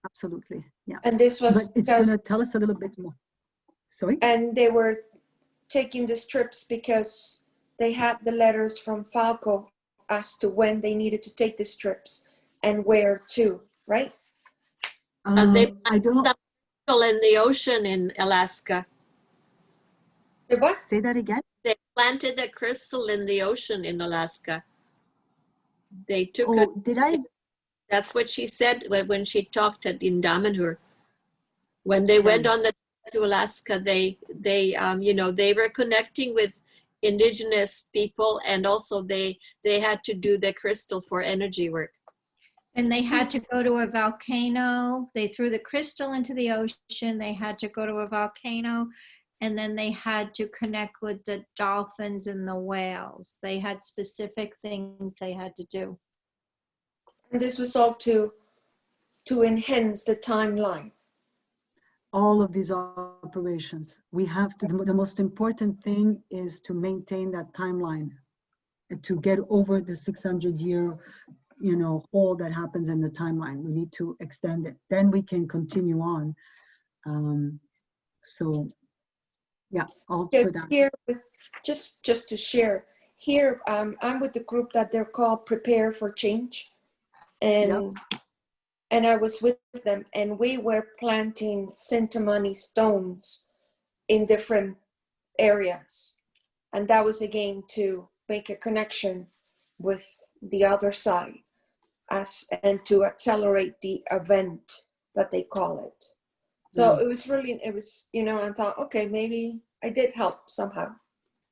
Absolutely, yeah. And this was, but it's going to tell us a little bit more. Sorry? And they were taking the strips because they had the letters from Falco as to when they needed to take the strips and where to, right? And they I don't in the ocean in Alaska. The what? say that again. They planted a crystal in the ocean in Alaska. They took Oh, did I? that's what she said when she talked in Damanhur. When they went on the to Alaska, they they were connecting with indigenous people, and also they had to do the crystal for energy work. And they had to go to a volcano. They threw the crystal into the ocean. They had to go to a volcano. And then they had to connect with the dolphins and the whales. They had specific things they had to do. And this was all to enhance the timeline. All of these operations, we have to, the most important thing is to maintain that timeline, to get over the 600-year, hole that happens in the timeline. We need to extend it. Then we can continue on. So, yeah, all for that. Here with just to share. Here, I'm with the group that they're called Prepare for Change, and I was with them, and we were planting Sintamani stones in different areas, and that was again to make a connection with the other side, and to accelerate the event that they call it. So it was really, I thought, okay, maybe I did help somehow,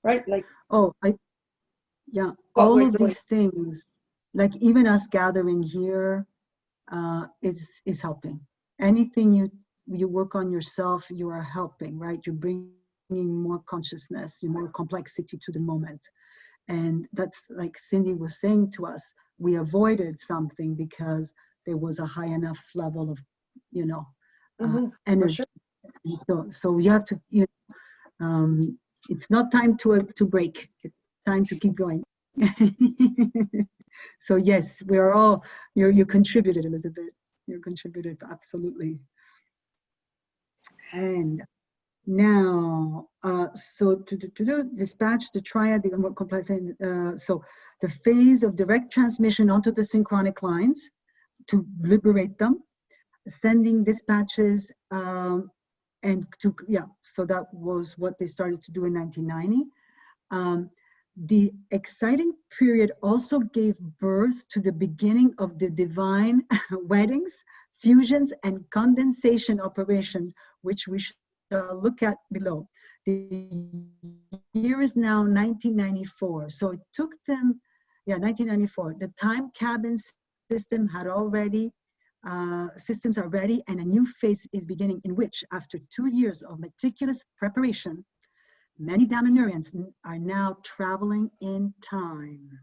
right? Like, all of these things, like even us gathering here, is helping. Anything you work on yourself, you are helping, right? You're bringing more consciousness, more complexity to the moment. And that's like Cindy was saying to us, we avoided something because there was a high enough level of, energy. Sure. So you have to, it's not time to break. It's time to keep going. So yes, we are all, you contributed, Elizabeth. You contributed, absolutely. And now, so to dispatch the triad, the more complex, so the phase of direct transmission onto the synchronic lines to liberate them, sending dispatches, and so that was what they started to do in 1990. The exciting period also gave birth to the beginning of the divine weddings, fusions, and condensation operation, which we shall look at below. The year is now 1994. So it took them, 1994. The time cabin system had already, systems are ready, and a new phase is beginning in which, after 2 years of meticulous preparation, many Damanhurians are now traveling in time.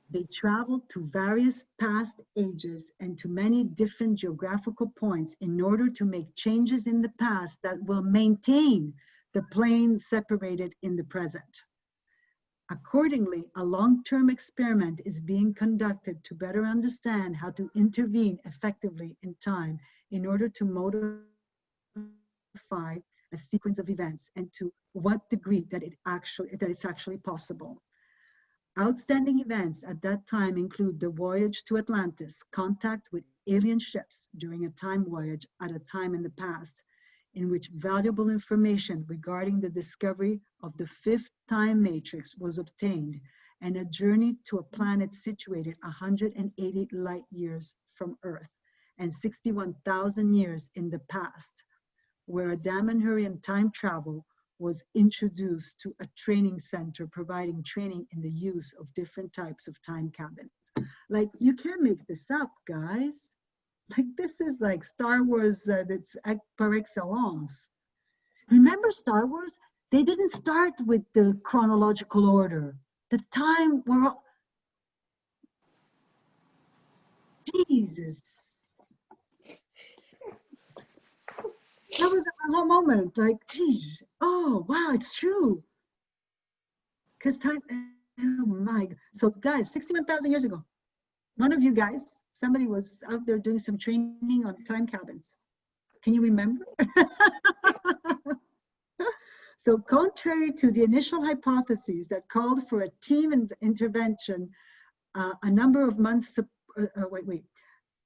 They travel to various past ages and to many different geographical points in order to make changes in the past that will maintain the plane separated in the present. Accordingly, a long-term experiment is being conducted to better understand how to intervene effectively in time in order to modify a sequence of events, and to what degree that it's actually possible. Outstanding events at that time include the voyage to Atlantis, contact with alien ships during a time voyage at a time in the past, in which valuable information regarding the discovery of the fifth time matrix was obtained, and a journey to a planet situated 180 light years from Earth and 61,000 years in the past, where a Damanhurian time travel was introduced to a training center providing training in the use of different types of time cabins. Like, you can't make this up, guys. Like, this is like Star Wars, that's par excellence. Remember Star Wars? They didn't start with the chronological order. The time we're all... Jesus. That was a whole moment, like, geez, oh, wow, it's true. Because time, oh my God. So guys, 61,000 years ago, one of you guys, somebody was out there doing some training on time cabins. Can you remember? So contrary to the initial hypotheses that called for a team intervention a number of months,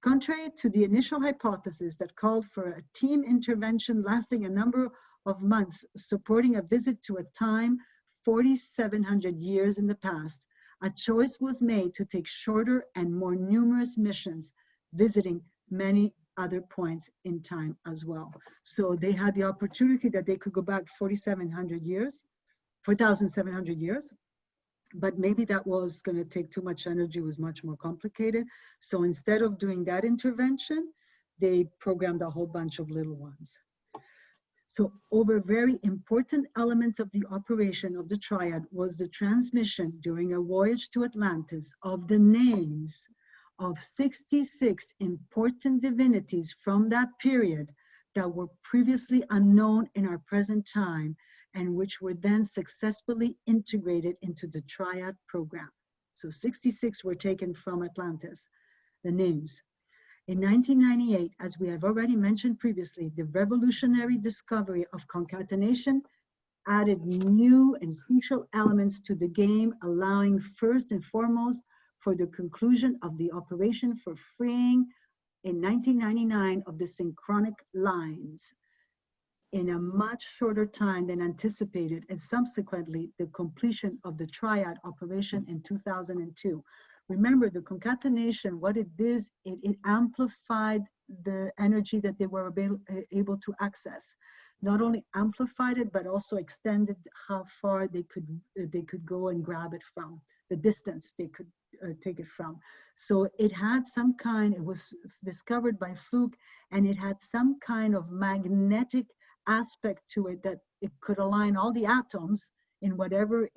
Contrary to the initial hypothesis that called for a team intervention lasting a number of months supporting a visit to a time 4,700 years in the past, a choice was made to take shorter and more numerous missions, visiting many other points in time as well. So they had the opportunity that they could go back 4,700 years, 4,700 years, but maybe that was going to take too much energy, was much more complicated. So instead of doing that intervention, they programmed a whole bunch of little ones. So over very important elements of the operation of the triad was the transmission during a voyage to Atlantis of the names of 66 important divinities from that period that were previously unknown in our present time and which were then successfully integrated into the triad program. So 66 were taken from Atlantis, the names. In 1998, as we have already mentioned previously, the revolutionary discovery of concatenation added new and crucial elements to the game, allowing first and foremost for the conclusion of the operation for freeing in 1999 of the synchronic lines in a much shorter time than anticipated, and subsequently the completion of the triad operation in 2002. Remember, the concatenation, what it did, it amplified the energy that they were able to access. Not only amplified it, but also extended how far they could go and grab it from, the distance they could take it from. So it had some kind, it was discovered by fluke, and it had some kind of magnetic aspect to it that it could align all the atoms in whatever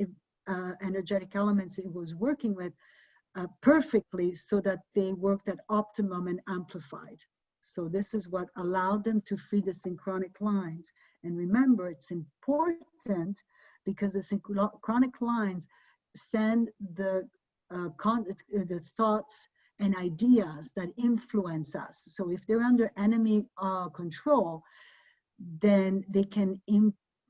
energetic elements it was working with perfectly, so that they worked at optimum and amplified. So this is what allowed them to free the synchronic lines. And remember, it's important because the synchronic lines send the thoughts and ideas that influence us. So if they're under enemy control, then they can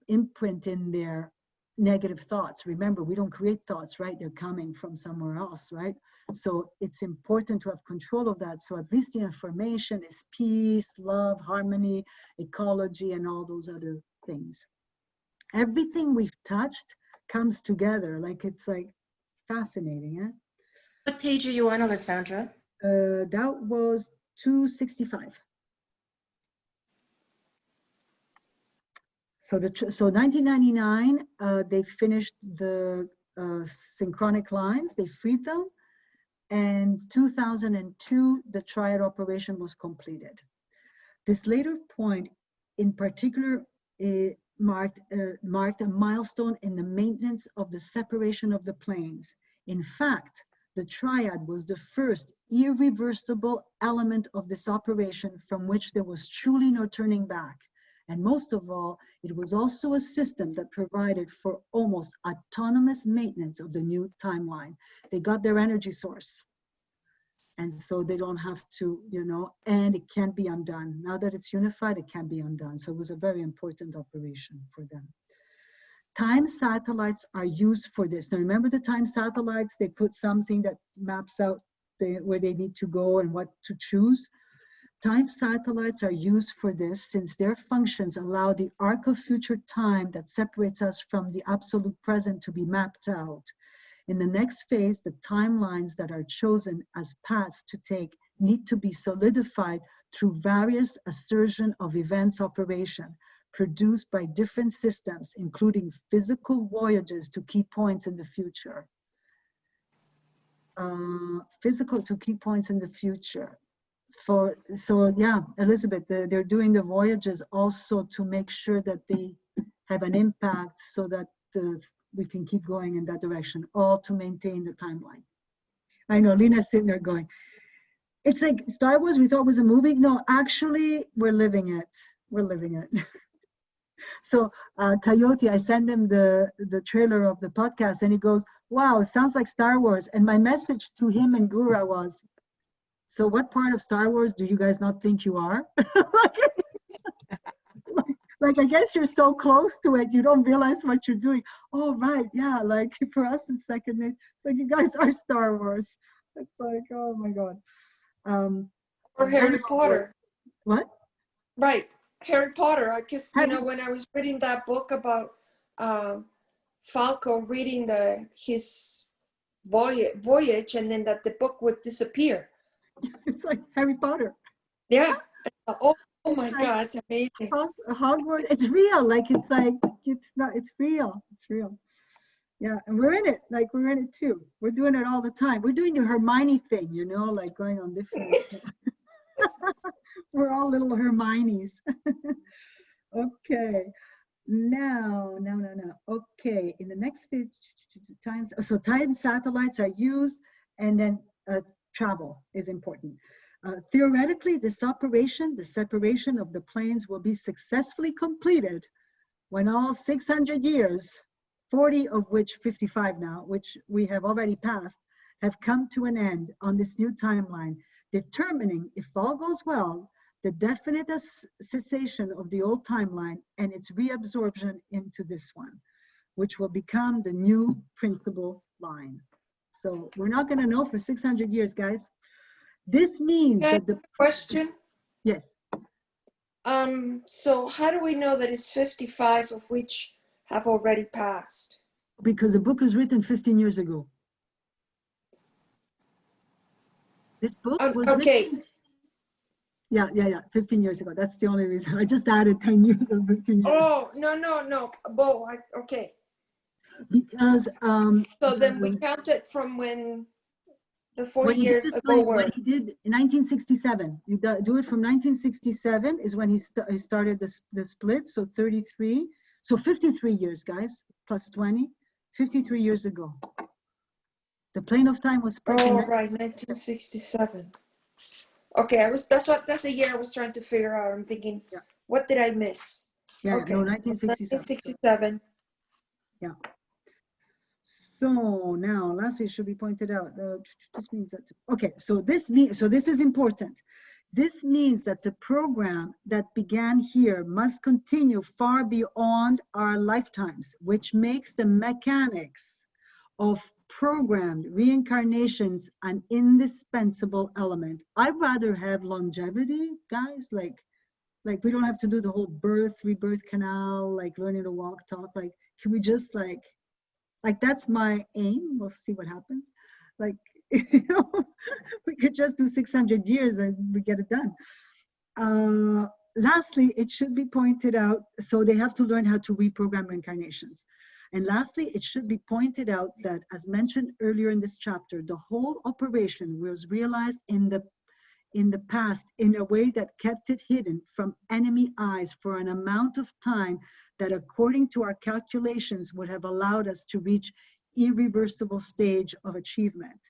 imprint in their negative thoughts. Remember, we don't create thoughts, right? They're coming from somewhere else, right? So it's important to have control of that. So at least the information is peace, love, harmony, ecology, and all those other things. Everything we've touched comes together. Like, it's like fascinating, eh? What page are you on, Alessandra? That was 265. So 1999, they finished the synchronic lines, they freed them, and 2002, the triad operation was completed. This later point in particular marked a milestone in the maintenance of the separation of the planes. In fact, the triad was the first irreversible element of this operation from which there was truly no turning back. And most of all, it was also a system that provided for almost autonomous maintenance of the new timeline. They got their energy source. And so they don't have to, and it can't be undone. Now that it's unified, it can't be undone. So it was a very important operation for them. Time satellites are used for this. Now remember the time satellites, they put something that maps out where they need to go and what to choose. Time satellites are used for this since their functions allow the arc of future time that separates us from the absolute present to be mapped out. In the next phase, the timelines that are chosen as paths to take need to be solidified through various assertion of events operation produced by different systems, including physical voyages to key points in the future. Physical to key points in the future. So yeah, Elizabeth, they're doing the voyages also to make sure that they have an impact so that we can keep going in that direction, all to maintain the timeline. I know Lena's sitting there going, it's like Star Wars we thought was a movie. No, actually, we're living it. We're living it. So Coyote, I sent him the trailer of the podcast and he goes, wow, it sounds like Star Wars. And my message to him and Gura was, so what part of Star Wars do you guys not think you are? like, I guess you're so close to it, you don't realize what you're doing. Oh, right, yeah, like for us it's second nature. Like, you guys are Star Wars. It's like, oh my God. Or Harry Potter. What? Right. Harry Potter, because you Harry- know when I was reading that book about Falco reading his voyage, and then that the book would disappear. It's like Harry Potter. Yeah. Oh my Like- God, it's amazing. Hogwarts, it's real. Like it's not. It's real. It's real. Yeah, and we're in it. Like we're in it too. We're doing it all the time. We're doing the Hermione thing, you know, like going on different. We're all little Hermiones. Okay. No. Okay, in the next page, time satellites are used, and then travel is important. Theoretically, this operation, the separation of the planes, will be successfully completed when all 600 years, 40 of which 55 now, which we have already passed, have come to an end on this new timeline, determining, if all goes well, the definite cessation of the old timeline and its reabsorption into this one, which will become the new principal line. So we're not going to know for 600 years, guys. This means that the Question. Yes. So how do we know that it's 55 of which have already passed? Because the book was written 15 years ago. This book was okay. written. Yeah, 15 years ago. That's the only reason. I just added 10 years or 15 years. Oh, no. Bo, okay. Because So then we counted from when the 40 when he years did this ago play, were. when he did in 1967. You do it from 1967 is when he started the split. So 33. So 53 years, guys, plus 20. 53 years ago. The plane of time was spread. Oh, right, 1967. Okay, that's the year I was trying to figure out. I'm thinking, Yeah. What did I miss? Yeah, Okay, no, 1967. 1967. Yeah. So now, lastly, it should be pointed out. This means that. Okay, so this is important. This means that the program that began here must continue far beyond our lifetimes, which makes the mechanics of programmed reincarnations an indispensable element. I'd rather have longevity, guys, like we don't have to do the whole birth, rebirth canal, like learning to walk, talk, like, can we just like that's my aim. We'll see what happens. Like, you know, we could just do 600 years and we get it done. Lastly, it should be pointed out, so they have to learn how to reprogram reincarnations. And lastly, it should be pointed out that, as mentioned earlier in this chapter, the whole operation was realized in the past in a way that kept it hidden from enemy eyes for an amount of time that, according to our calculations, would have allowed us to reach irreversible stage of achievement.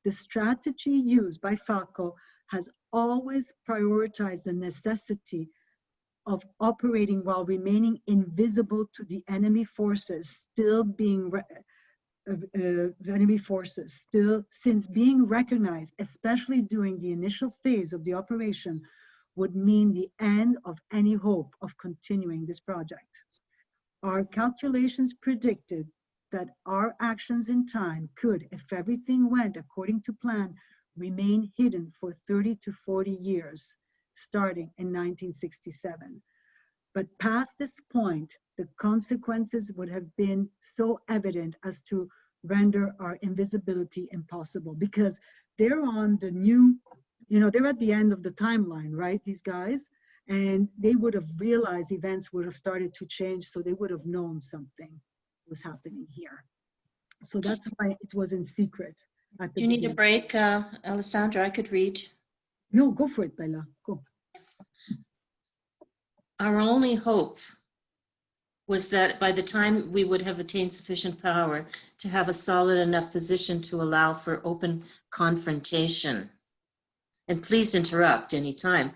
The strategy used by Falco has always prioritized the necessity of operating while remaining invisible to the enemy forces, since being recognized, especially during the initial phase of the operation, would mean the end of any hope of continuing this project. Our calculations predicted that our actions in time could, if everything went according to plan, remain hidden for 30 to 40 years, starting in 1967. But past this point, the consequences would have been so evident as to render our invisibility impossible, because they're on the new, they're at the end of the timeline, right, these guys? And they would have realized events would have started to change, so they would have known something was happening here. So that's why it was in secret at the Do you need a beginning. break, Alessandra? I could read. No, go for it, Bella, go. Our only hope was that by the time we would have attained sufficient power to have a solid enough position to allow for open confrontation. And please interrupt anytime.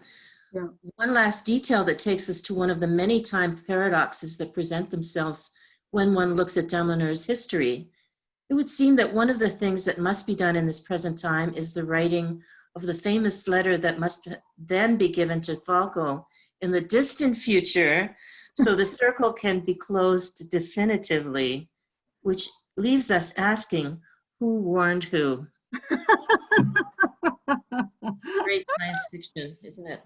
Yeah. One last detail that takes us to one of the many time paradoxes that present themselves when one looks at Damanhur's history. It would seem that one of the things that must be done in this present time is the writing of the famous letter that must then be given to Falco in the distant future, so the circle can be closed definitively, which leaves us asking, who warned who? Great science fiction, isn't it?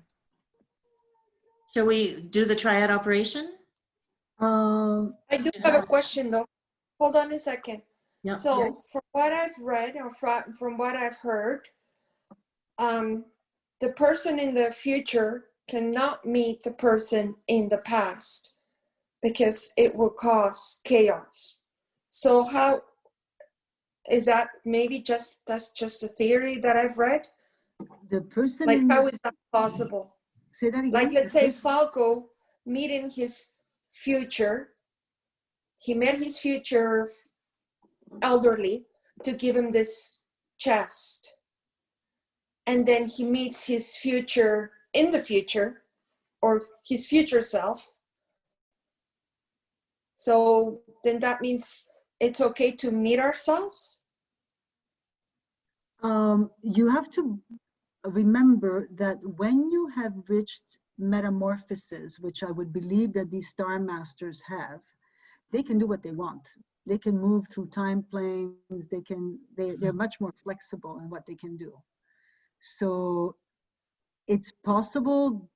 Shall we do the triad operation? I do have a question though. Hold on a second. Yeah. So Yes. from what I've read or from what I've heard, the person in the future cannot meet the person in the past because it will cause chaos. So how is that? Maybe that's just a theory that I've read. The person Like, in how the, is that possible? say that again. Like, let's The say person- Falco meeting his future. He met his future elderly to give him this chest. And then he meets his future in the future, or his future self. So then that means it's okay to meet ourselves? You have to remember that when you have reached metamorphosis, which I would believe that these star masters have, they can do what they want. They can move through time planes. They're much more flexible in what they can do. So it's possible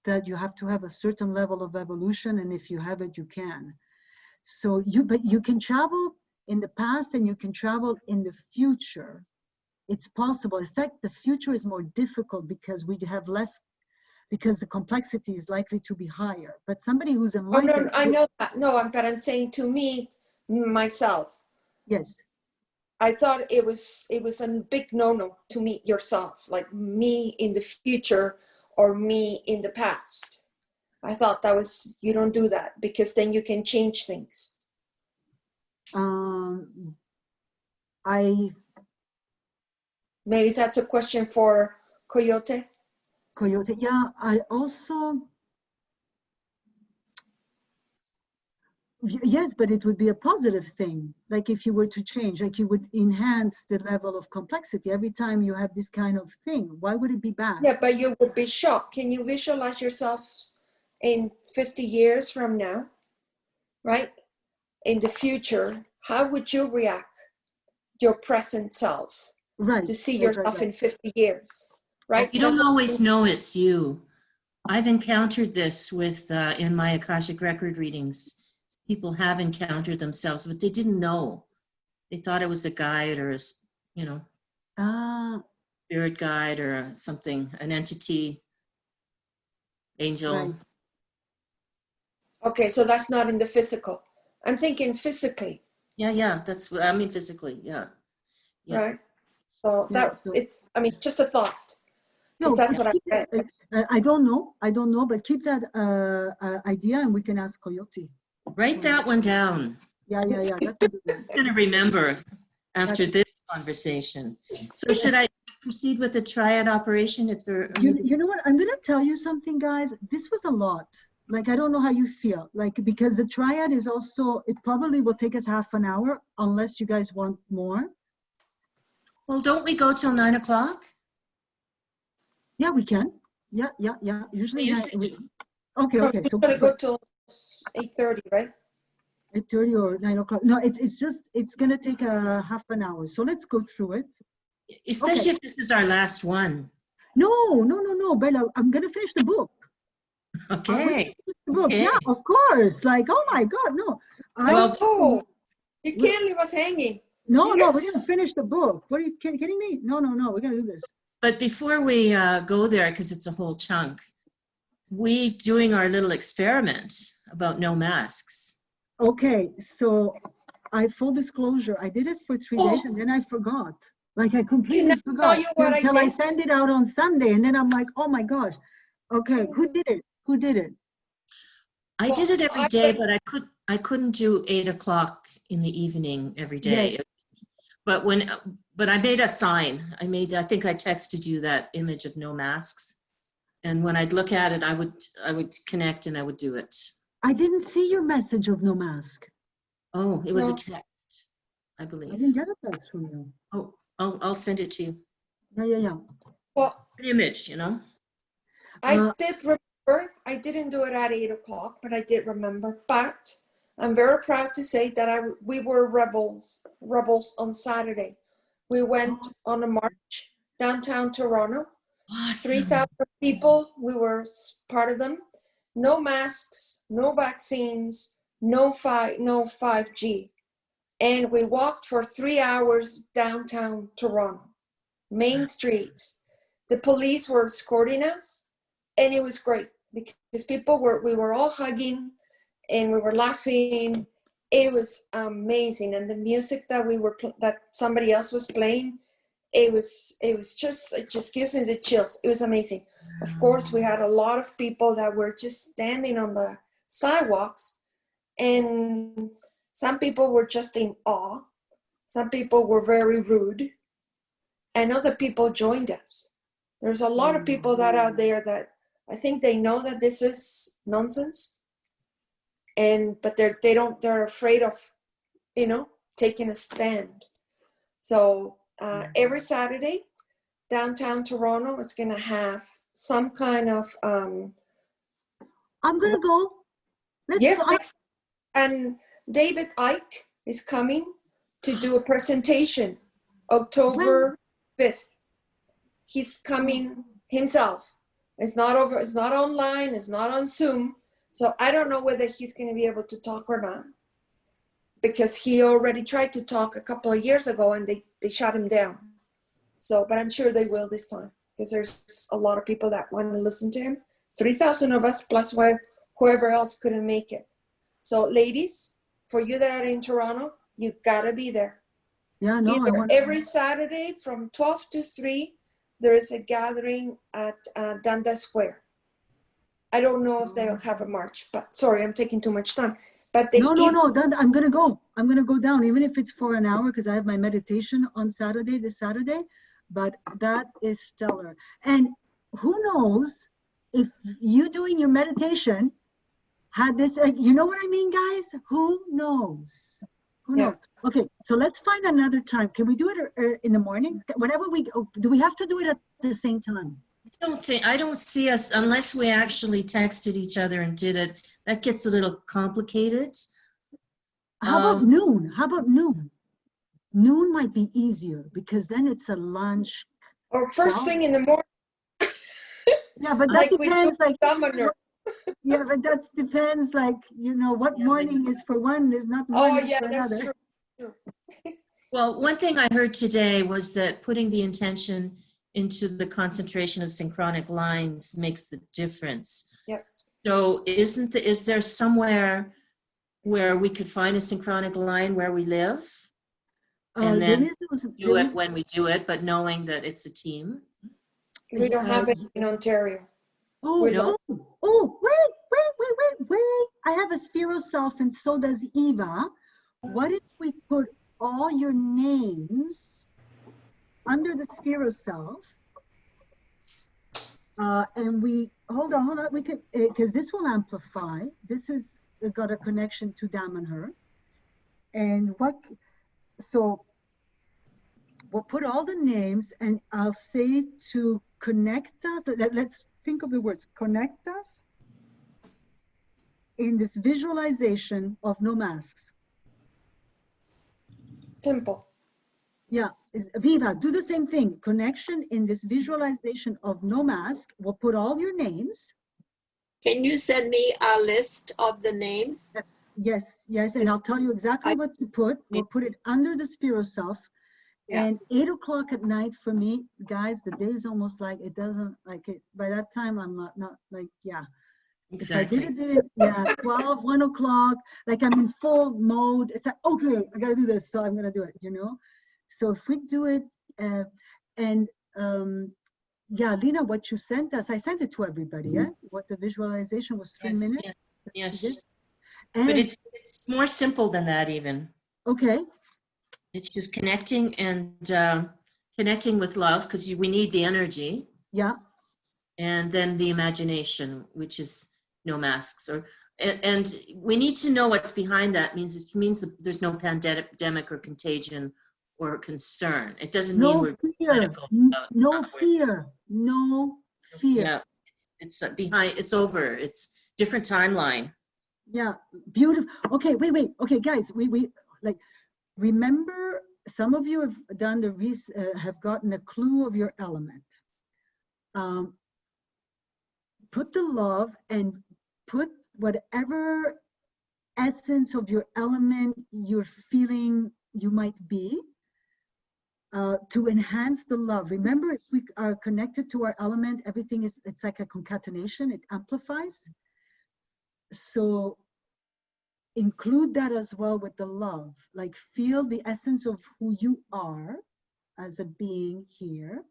that you have to have a certain level of evolution, and if you have it, you can. So but you can travel in the past and you can travel in the future. It's possible. It's like the future is more difficult because we have less, because the complexity is likely to be higher. But somebody who's Oh, enlightened. no, I know that. No, but I'm saying to meet myself. Yes. I thought it was a big no-no to meet yourself, like me in the future or me in the past. I thought that was, you don't do that because then you can change things. Maybe that's a question for Coyote. Yeah, I also, yes, but it would be a positive thing. Like if you were to change, like you would enhance the level of complexity every time you have this kind of thing. Why would it be bad? Yeah, but you would be shocked. Can you visualize yourself in 50 years from now, right? In the future, how would you react, your present self, Right. to see Right, yourself right. in 50 years, right? You don't always know it's you. I've encountered this with in my Akashic record readings. People have encountered themselves, but they didn't know. They thought it was a guide or a, spirit guide or something, an entity, angel. Right. Okay, so that's not in the physical. I'm thinking physically. Yeah, that's what I mean, physically, yeah. Right? So that, it's, I mean, just a thought. No, That's what I read. I don't know, but keep that idea and we can ask Coyote. Write that one down. Yeah. That's a good one. I'm going to remember after this conversation. So should I proceed with the triad operation if there? You know what? I'm going to tell you something, guys. This was a lot. Like, I don't know how you feel. Like, because the triad is also, it probably will take us half an hour unless you guys want more. Well, don't we go till 9 o'clock? Yeah, we can. Yeah. Usually, okay. So We're gonna go till 8:30, right? 8:30 or 9 o'clock. No, it's going to take a half an hour. So let's go through it. Especially if this is our last one. No, Bella, I'm going to finish the book. Okay. Okay. Yeah, of course. Like, oh my God, no. No, you can't leave us hanging. No, we're going to finish the book. What are you kidding me? No, we're going to do this. But before we go there, because it's a whole chunk, we doing our little experiment about no masks. Okay, so full disclosure, I did it for 3 days and then I forgot. Like I completely forgot tell you what I until I did? sent it out on Sunday, and then I'm like, oh my gosh. Okay, who did it? I did it every day, but I couldn't do 8 o'clock in the evening every day. Yes. But I made a sign. I think I texted you that image of no masks. And when I'd look at it, I would connect and I would do it. I didn't see your message of no mask. Oh, it was a text, I believe. I didn't get a text from you. Oh, I'll send it to you. Yeah. Well, An image, I did remember. I didn't do it at 8 o'clock, but I did remember. But I'm very proud to say that we were rebels on Saturday. We went on a march downtown Toronto. Awesome. 3,000 people. We were part of them. no masks, no vaccines, no 5G. And we walked for 3 hours downtown Toronto, main streets. The police were escorting us, and it was great because we were all hugging and we were laughing. It was amazing. And the music that that somebody else was playing, it just gives me the chills. It was amazing. Of course, we had a lot of people that were just standing on the sidewalks, and some people were just in awe. Some people were very rude, and other people joined us. There's a lot of people that out there that I think they know that this is nonsense, but they're afraid of, taking a stand. So every Saturday, downtown Toronto is going to have some kind of. I'm going to go. Yes, and David Icke is coming to do a presentation October 5th. He's coming himself. It's not over. It's not online. It's not on Zoom. So I don't know whether he's going to be able to talk or not, because he already tried to talk a couple of years ago and they shut him down. So, but I'm sure they will this time, because there's a lot of people that want to listen to him. 3,000 of us plus whoever else couldn't make it. So ladies, for you that are in Toronto, you gotta be there. Yeah, no, every Saturday from 12 to 3, there is a gathering at Dundas Square. I don't know if they'll have a march, but sorry, I'm taking too much time. But no, I'm gonna go. I'm gonna go down, even if it's for an hour, because I have my meditation on this Saturday. But that is stellar. And who knows if you doing your meditation had this, you know what I mean, guys? Who knows? Who knows? Okay, so let's find another time. Can we do it in the morning? Whenever do we have to do it at the same time? I don't see us, unless we actually texted each other and did it. That gets a little complicated. How about noon? How about noon? Noon might be easier, because then it's a lunch. Or first thing in the morning. Yeah, but that depends. Yeah, but that depends. What morning is for one is not morning for that's another. true. Well, one thing I heard today was that putting the intention into the concentration of synchronic lines makes the difference. Yep. So is there somewhere where we could find a synchronic line where we live? And then do it when we do it, but knowing that it's a team? We don't have it in Ontario. Wait. I have a Sphero Self, and so does Eva. What if we put all your names under the Sphero Self? And we, hold on, we could, because this will amplify. This has got a connection to Damanhur. And so we'll put all the names, and I'll say to connect us. Let's think of the words, connect us in this visualization of no masks. Simple. Yeah, Viva, do the same thing. Connection in this visualization of no mask. We'll put all your names. Can you send me a list of the names? Yes, and I'll tell you exactly what to put. We'll put it under the Sphero Self. Yeah. And 8 o'clock at night for me, guys, the day is almost like it doesn't like it. By that time, I'm not like, yeah. Exactly. If I did it, 12, 1 o'clock, like I'm in full mode. It's like, okay, I got to do this, so I'm going to do it, So if we do it, Lena, what you sent us, I sent it to everybody, yeah? What the visualization was 3 minutes? Yes. But it's more simple than that even. Okay. It's just connecting and connecting with love, because we need the energy. Yeah. And then the imagination, which is no masks. And we need to know what's behind that. It means that there's no pandemic or contagion or concern. It doesn't mean we're medical. No fear. Yeah, it's behind. It's over. It's different timeline. Yeah, beautiful. Okay, wait. Okay, guys, we remember, some of you have done have gotten a clue of your element. Put the love and put whatever essence of your element you're feeling you might be to enhance the love. Remember, if we are connected to our element, everything is, it's like a concatenation, it amplifies. So include that as well with the love, like feel the essence of who you are as a being here,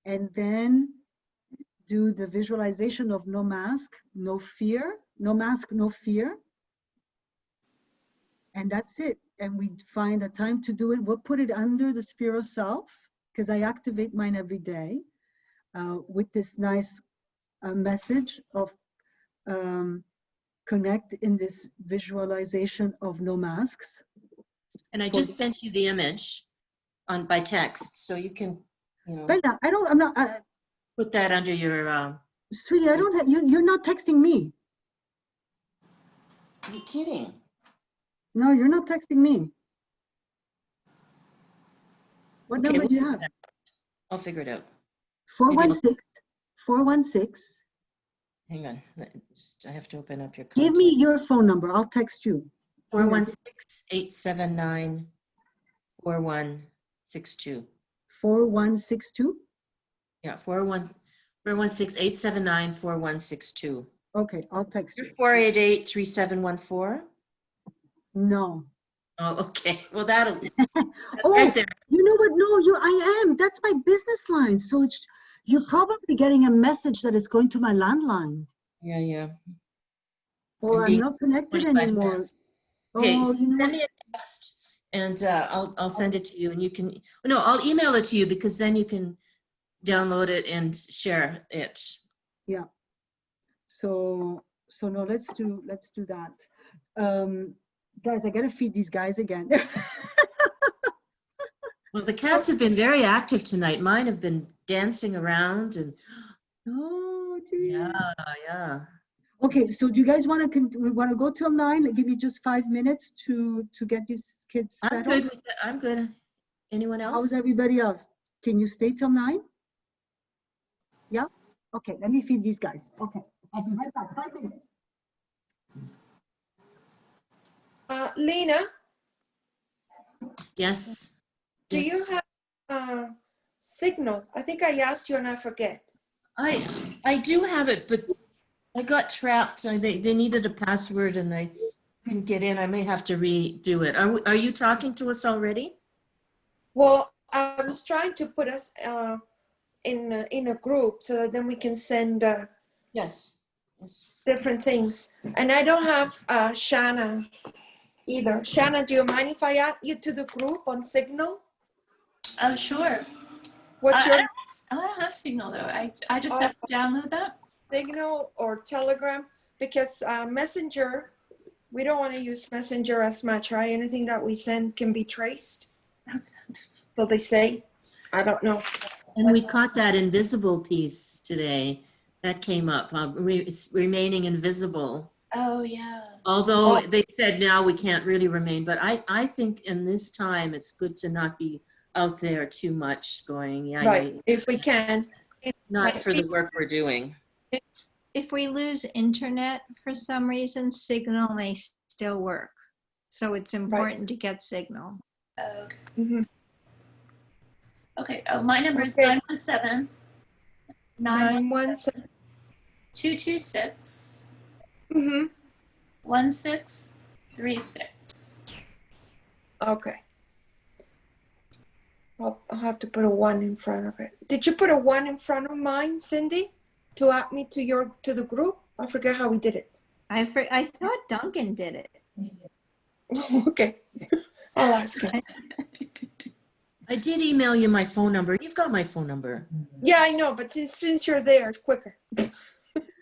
and then do the visualization of no mask, no fear, no mask, no fear. And that's it. And we find a time to do it. We'll put it under the sphere of self, because I activate mine every day with this nice message of connect in this visualization of no masks. And I just sent you the image by text, so you can, you know, But I'm not, put that under your. sweetie, I don't have, you're not texting me. Are you kidding? No, you're not texting me. What Okay, number do you have? I'll figure it out. 416. Hang on. I have to open up your Give contact. me your phone number. I'll text you. 416-879-4162. 4162. Yeah, 416-879-4162. Okay, I'll text you. 488-3714. No. Oh, okay. Well, that'll be Oh, right there. you know what? No, I am. That's my business line. So you're probably getting a message that is going to my landline. Yeah. Or I'm not connected 25 anymore. minutes. Okay, Oh, so you know send what? me a text, and I'll send it to you, and you can. No, I'll email it to you, because then you can download it and share it. Yeah. So no, let's do that. Guys, I gotta feed these guys again. Well, the cats have been very active tonight. Mine have been dancing around, and Oh, dear. yeah. Okay, so do you guys want to go till 9? I'll give you just 5 minutes to get these kids I'm settled. good with it. I'm good. Anyone else? How's everybody else? Can you stay till 9? Yeah? Okay, let me feed these guys. Okay, I'll be right back. 5 minutes. Lena, Yes. do Yes. you have Signal? I think I asked you and I forget. I do have it, but I got trapped. They needed a password and I couldn't get in. I may have to redo it. Are you talking to us already? Well, I was trying to put us in a group so that then we can send Yes. different things. And I don't have Shanna either. Shanna, do you mind if I add you to the group on Signal? Oh, sure. What's your I don't have Signal though. I just have to download that. Signal or Telegram? Because Messenger, we don't want to use Messenger as much, right? Anything that we send can be traced. Well, they say. I don't know. And we caught that invisible piece today. That came up, remaining invisible. Oh, yeah. Although they said now we can't really remain, but I think in this time it's good to not be out there too much going, yeah, Right, if we can. not for the work we're doing. If we lose internet for some reason, Signal may still work. So it's important to get Signal. Okay. Mm-hmm. Okay. Oh, my number is Okay. 917 917. 226 Mm-hmm. 1636. Okay. I'll have to put a 1 in front of it. Did you put a 1 in front of mine, Cindy, to add me to the group? I forget how we did it. I thought Duncan did it. Okay, I'll ask him. I did email you my phone number. You've got my phone number. Yeah, I know, but since you're there, it's quicker.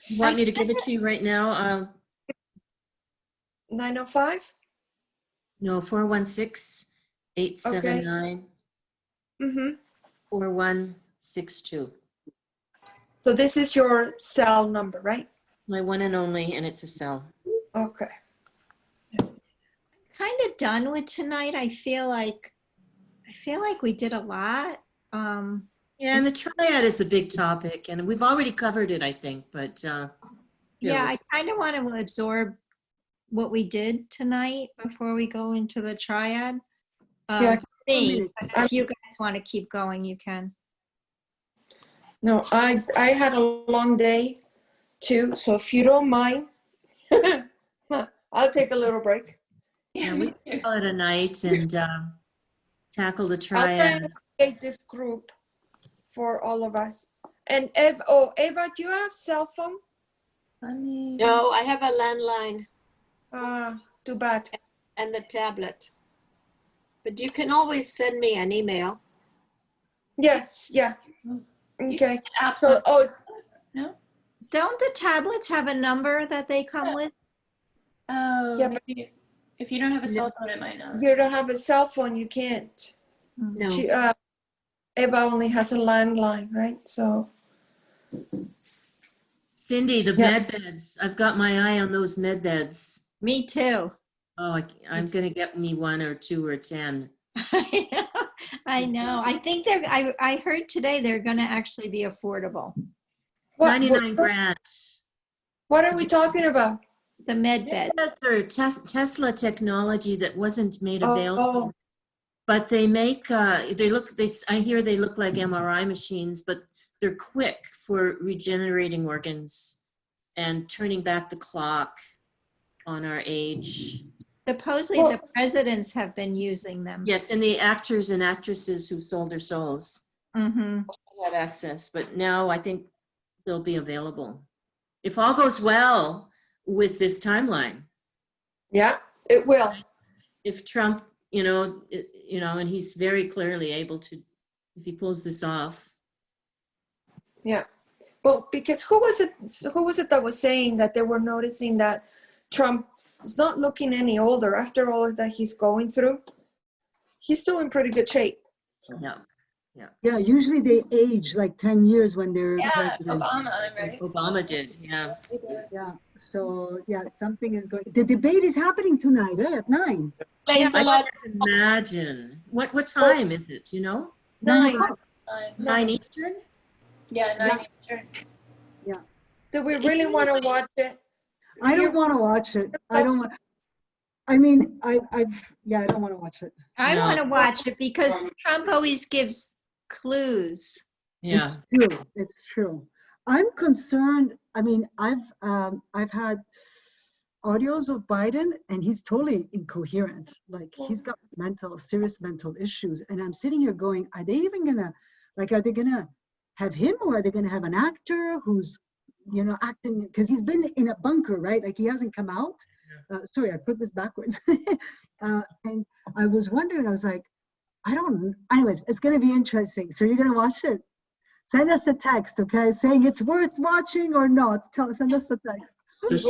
You want me to give it to you right now? 905? No, 416-879-4162. Mm-hmm. So this is your cell number, right? My one and only, and it's a cell. Okay. Kind of done with tonight. I feel like we did a lot. Yeah, and the triad is a big topic, and we've already covered it, I think, but Yeah, I kind of want to absorb what we did tonight before we go into the triad. Yeah. Me, if you guys want to keep going, you can. No, I had a long day too, so if you don't mind, I'll take a little break. Yeah, we can call it a night and tackle the I'll try triad. and create this group for all of us. And Eva, do you have cell phone? No, I have a landline Too bad. and the tablet. But you can always send me an email. Yes, yeah. Okay. Absolutely. No? Don't the tablets have a number that they come with? Oh, Yeah, but- maybe if you don't have a cell phone, it might not. You don't have a cell phone, you can't. No. Eva only has a landline, right? So Cindy, the Yeah. med beds. I've got my eye on those med beds. Me too. Oh, I'm going to get me 1 or 2 or 10. I know. I think I heard today they're going to actually be affordable. 99 grand. what are we talking about? The med beds. That's their Tesla technology that wasn't made available. Oh, But they make, I hear they look like MRI machines, but they're quick for regenerating organs and turning back the clock on our age. Supposedly the presidents have been using them. Yes, and the actors and actresses who sold their souls Mm-hmm. had access, but now I think they'll be available. If all goes well with this timeline, yeah, it will. if Trump, and he's very clearly able to, if he pulls this off. Yeah. Well, because who was it that was saying that they were noticing that Trump is not looking any older after all that he's going through? He's still in pretty good shape. Yeah. Yeah, usually they age like 10 years when they're Yeah, president. Obama, right? Obama did, yeah. Yeah, so yeah, something is going. The debate is happening tonight at 9. Plays a I lot. can't imagine. What time is it, you know? 9 9. o'clock. 9 Eastern? Yeah, 9 Eastern. Do we really want to watch it? I don't want to watch it. I don't want. I mean, I don't want to watch it. I No. want to watch it because Trump always gives clues. Yeah. It's true. It's true. I'm concerned. I mean, I've had audios of Biden, and he's totally incoherent. Like he's got serious mental issues. And I'm sitting here going, are they even gonna, are they gonna have him, or are they gonna have an actor who's, acting? Because he's been in a bunker, right? Like he hasn't come out. Sorry, I put this backwards. And I was wondering, I was like, anyways, it's going to be interesting. So you're going to watch it? Send us a text, okay? Saying it's worth watching or not. Send us a text. Just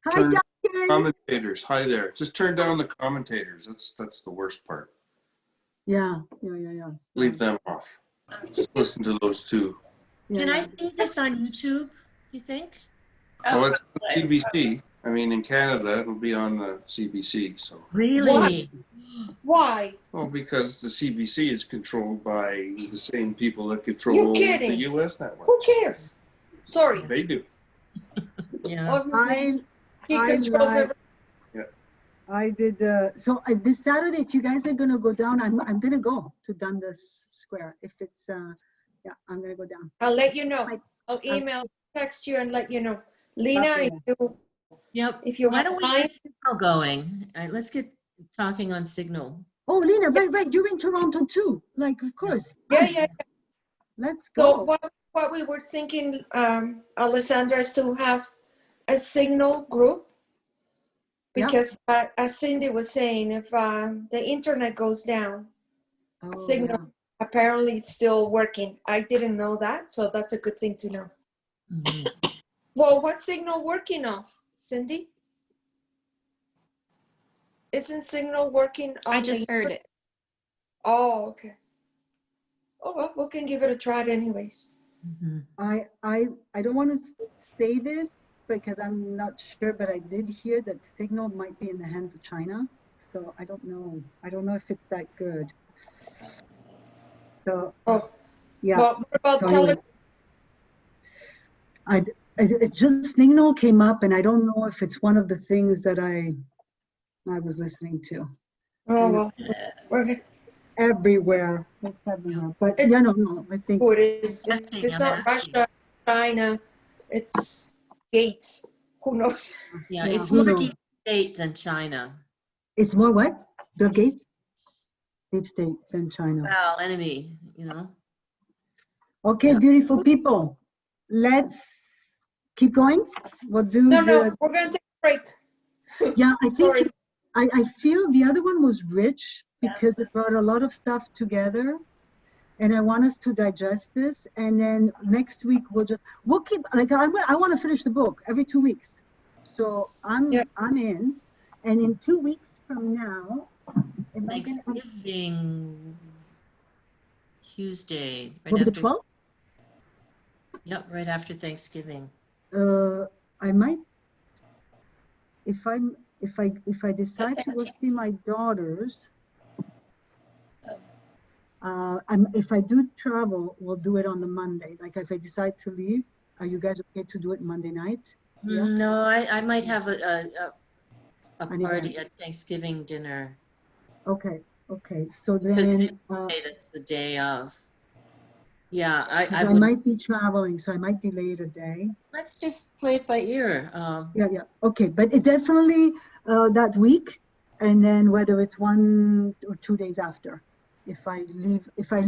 Hi, turn Duncan. commentators. Hi there. Just turn down the commentators. That's the worst part. Yeah. Leave them off. Just listen to those two. Can I see this on YouTube, you think? Well, it's CBC. I mean, in Canada, it'll be on the CBC. So, Really? Why? well, because the CBC is controlled by the same people that control the kidding. U.S. network. Who cares? Sorry. They do. Yeah. Obviously, he I controls like- everything. I did. So this Saturday, if you guys are going to go down, I'm going to go to Dundas Square. If it's, I'm going to go down. I'll let you know. I- I'll email, text you, and let you know. Lena, Okay. Yep. if you Why have don't we time, get Signal going? Let's get talking on Signal. Oh, Lena, right. You're in Toronto too. Like, of course. yeah. Let's So go. what we were thinking, Alessandra, is to have a Signal group, Yeah. because as Cindy was saying, if the internet goes down, Oh, Signal apparently is still working. I didn't know that, so that's a good thing to know. Mhm. Well, what's Signal working off, Cindy? Isn't Signal working on I just heard it. Oh, okay. Oh, well, we can give it a try anyways. Mhm. I don't want to say this because I'm not sure, but I did hear that Signal might be in the hands of China. So I don't know. I don't know if it's that good. So Oh, yeah. well, what about So anyways, It's just signal came up, and I don't know if it's one of the things that I was listening to. Oh, well, we're good. Everywhere. It's everywhere. But It's- yeah, no, I think. Who it is. If Asking, it's I'm not asking. Russia, China, it's Gates. Who knows? Yeah, Yeah, it's who more knows? deep state than China. It's more what? Bill Gates? Deep state than China. Well, enemy, you know. Okay, Yeah. beautiful people. Let's keep going. We'll do No, we're going to take a break. Yeah, I think Sorry. I feel the other one was rich because it brought a lot of stuff together, and I want us to digest this. And then next week we'll keep like I want to finish the book every 2 weeks, so I'm in. And in 2 weeks from now, am I gonna- Thanksgiving Tuesday, right will be the after. 12th? Yep, right after Thanksgiving. I might, if I decide to go see my daughters. If I do travel, we'll do it on the Monday. Like if I decide to leave, are you guys okay to do it Monday night? Yeah. No, I might have a An party event. at Thanksgiving dinner. Okay. So Because then, that's the day of. Yeah, I would. might be traveling, so I might delay it a day. Let's just play it by ear. Yeah. Okay, but it definitely that week, and then whether it's 1 or 2 days after. If I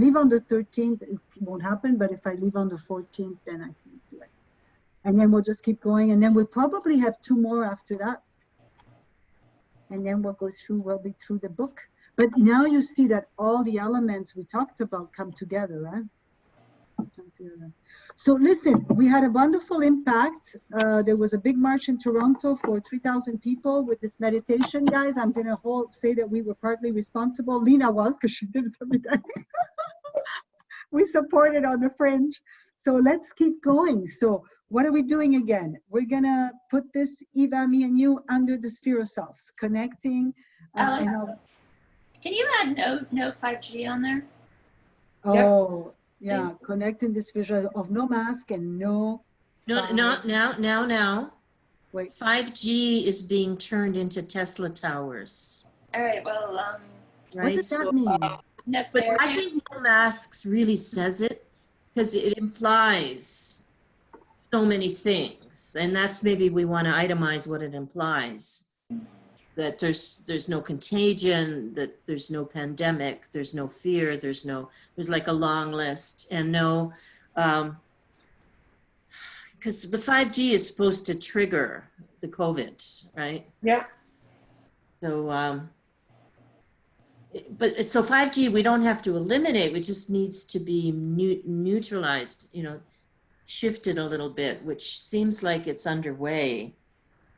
leave on the 13th, it won't happen. But if I leave on the 14th, then I can do it. And then we'll just keep going, and then we'll probably have 2 more after that. And then we'll be through the book. But now you see that all the elements we talked about come together, right? So listen, we had a wonderful impact. There was a big march in Toronto for 3,000 people with this meditation, guys. I'm gonna say that we were partly responsible. Lena was, because she did it every day. We supported on the fringe. So let's keep going. So what are we doing again? We're gonna put this, Eva, me and you, under the sphere of selves, connecting. Can you add no 5G on there? Oh, yeah, connecting this visual of no mask and no. Now. Wait. 5G is being turned into Tesla towers. All right. Well, What Right. does that mean? But I think no masks really says it because it implies so many things, and that's maybe we want to itemize what it implies. That there's no contagion, that there's no pandemic, there's no fear, there's like a long list, and no, because the 5G is supposed to trigger the COVID, right? Yeah. So, so 5G we don't have to eliminate, it just needs to be neutralized, shifted a little bit, which seems like it's underway.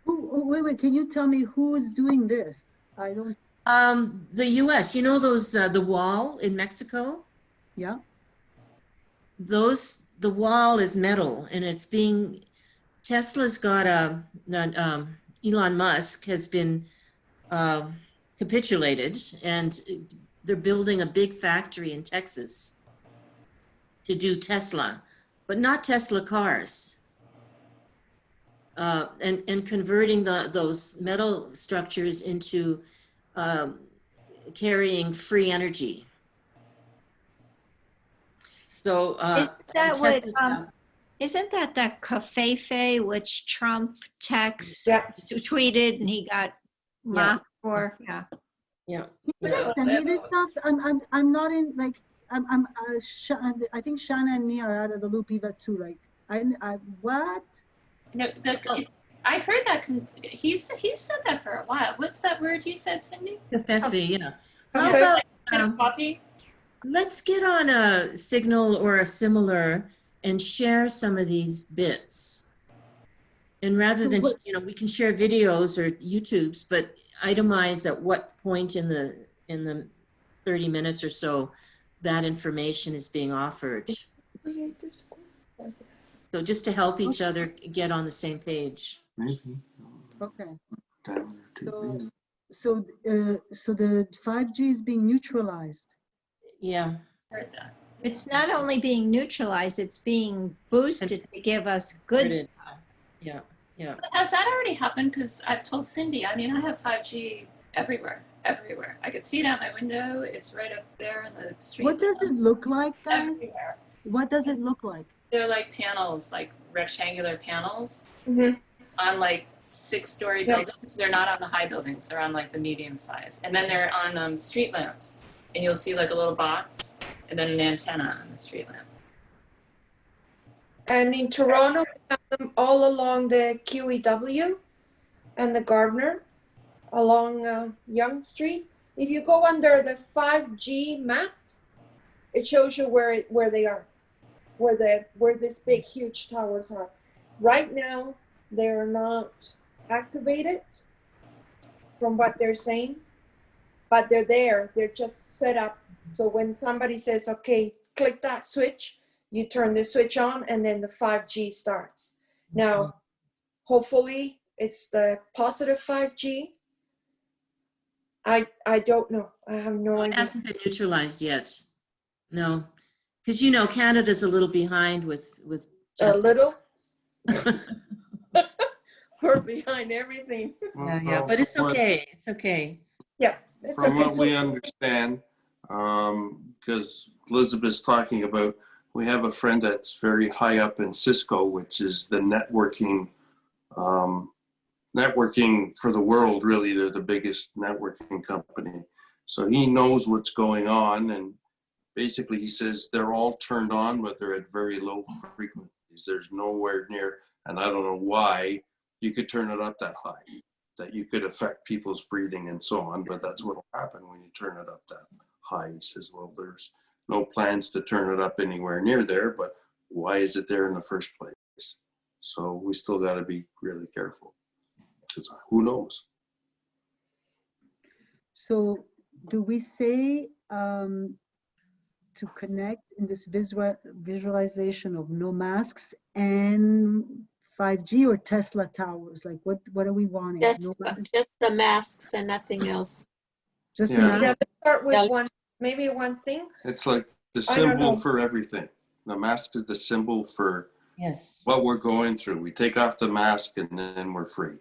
Wait, can you tell me who is doing this? I don't. The US, those, the wall in Mexico? Yeah. The wall is metal, and it's Tesla's got Elon Musk has been capitulated, and they're building a big factory in Texas to do Tesla, but not Tesla cars. And converting those metal structures into carrying free energy. So isn't that covfefe which Trump tweeted and he got mocked for? Yeah. Send me this stuff. I'm not in, like, I think Shanna and me are out of the loop, Eva, too. Like, what? No, I've heard that. He's said that for a while. What's that word you said, Cindy? Covfefe, yeah. How about coffee? Let's get on a Signal or a similar and share some of these bits. And rather than, we can share videos or YouTubes, but itemize at what point in the 30 minutes or so that information is being offered. So just to help each other get on the same page. Maybe. Okay. So the 5G is being neutralized. Yeah. Heard that. It's not only being neutralized, it's being boosted to give us good stuff. Yeah, yeah. But has that already happened? Because I've told Cindy, I mean, I have 5G everywhere, everywhere. I could see it out my window. It's right up there in the street. What does it look like, guys? Everywhere. What does it look like? They're like panels, like rectangular panels Mhm. on like 6-story Yeah. buildings. They're not on the high buildings. They're on like the medium size. And then they're on street lamps. And you'll see like a little box and then an antenna on the street lamp. And in Toronto, we have them all along the QEW and the Gardner, along Yonge Street. If you go under the 5G map, it shows you where they are, where these big huge towers are. Right now, they're not activated, from what they're saying, but they're there. They're just set up. So when somebody says, "Okay, click that switch," you turn the switch on, and then the 5G starts. Now, hopefully, it's the positive 5G. I don't know. I have no It idea. hasn't been neutralized yet. No, because you know Canada's a little behind with A just little. We're behind everything. yeah, but it's okay. It's okay. Yeah, it's From okay. what we understand, because Elizabeth's talking about, we have a friend that's very high up in Cisco, which is the networking for the world. Really, they're the biggest networking company. So he knows what's going on, and basically he says they're all turned on, but they're at very low frequencies. There's nowhere near, and I don't know why you could turn it up that high, that you could affect people's breathing and so on, but that's what will happen when you turn it up that high. He says, well, there's no plans to turn it up anywhere near there, but why is it there in the first place? So we still got to be really careful, because who knows? So do we say to connect in this visualization of no masks and 5G or Tesla towers? Like what are we wanting? Just, No masks? just the masks and nothing else. Just Yeah. the masks? Yeah, let's start with Yeah. maybe one thing. It's like the I don't symbol know. for everything. The mask is the symbol for Yes. what we're going through. We take off the mask and then we're free.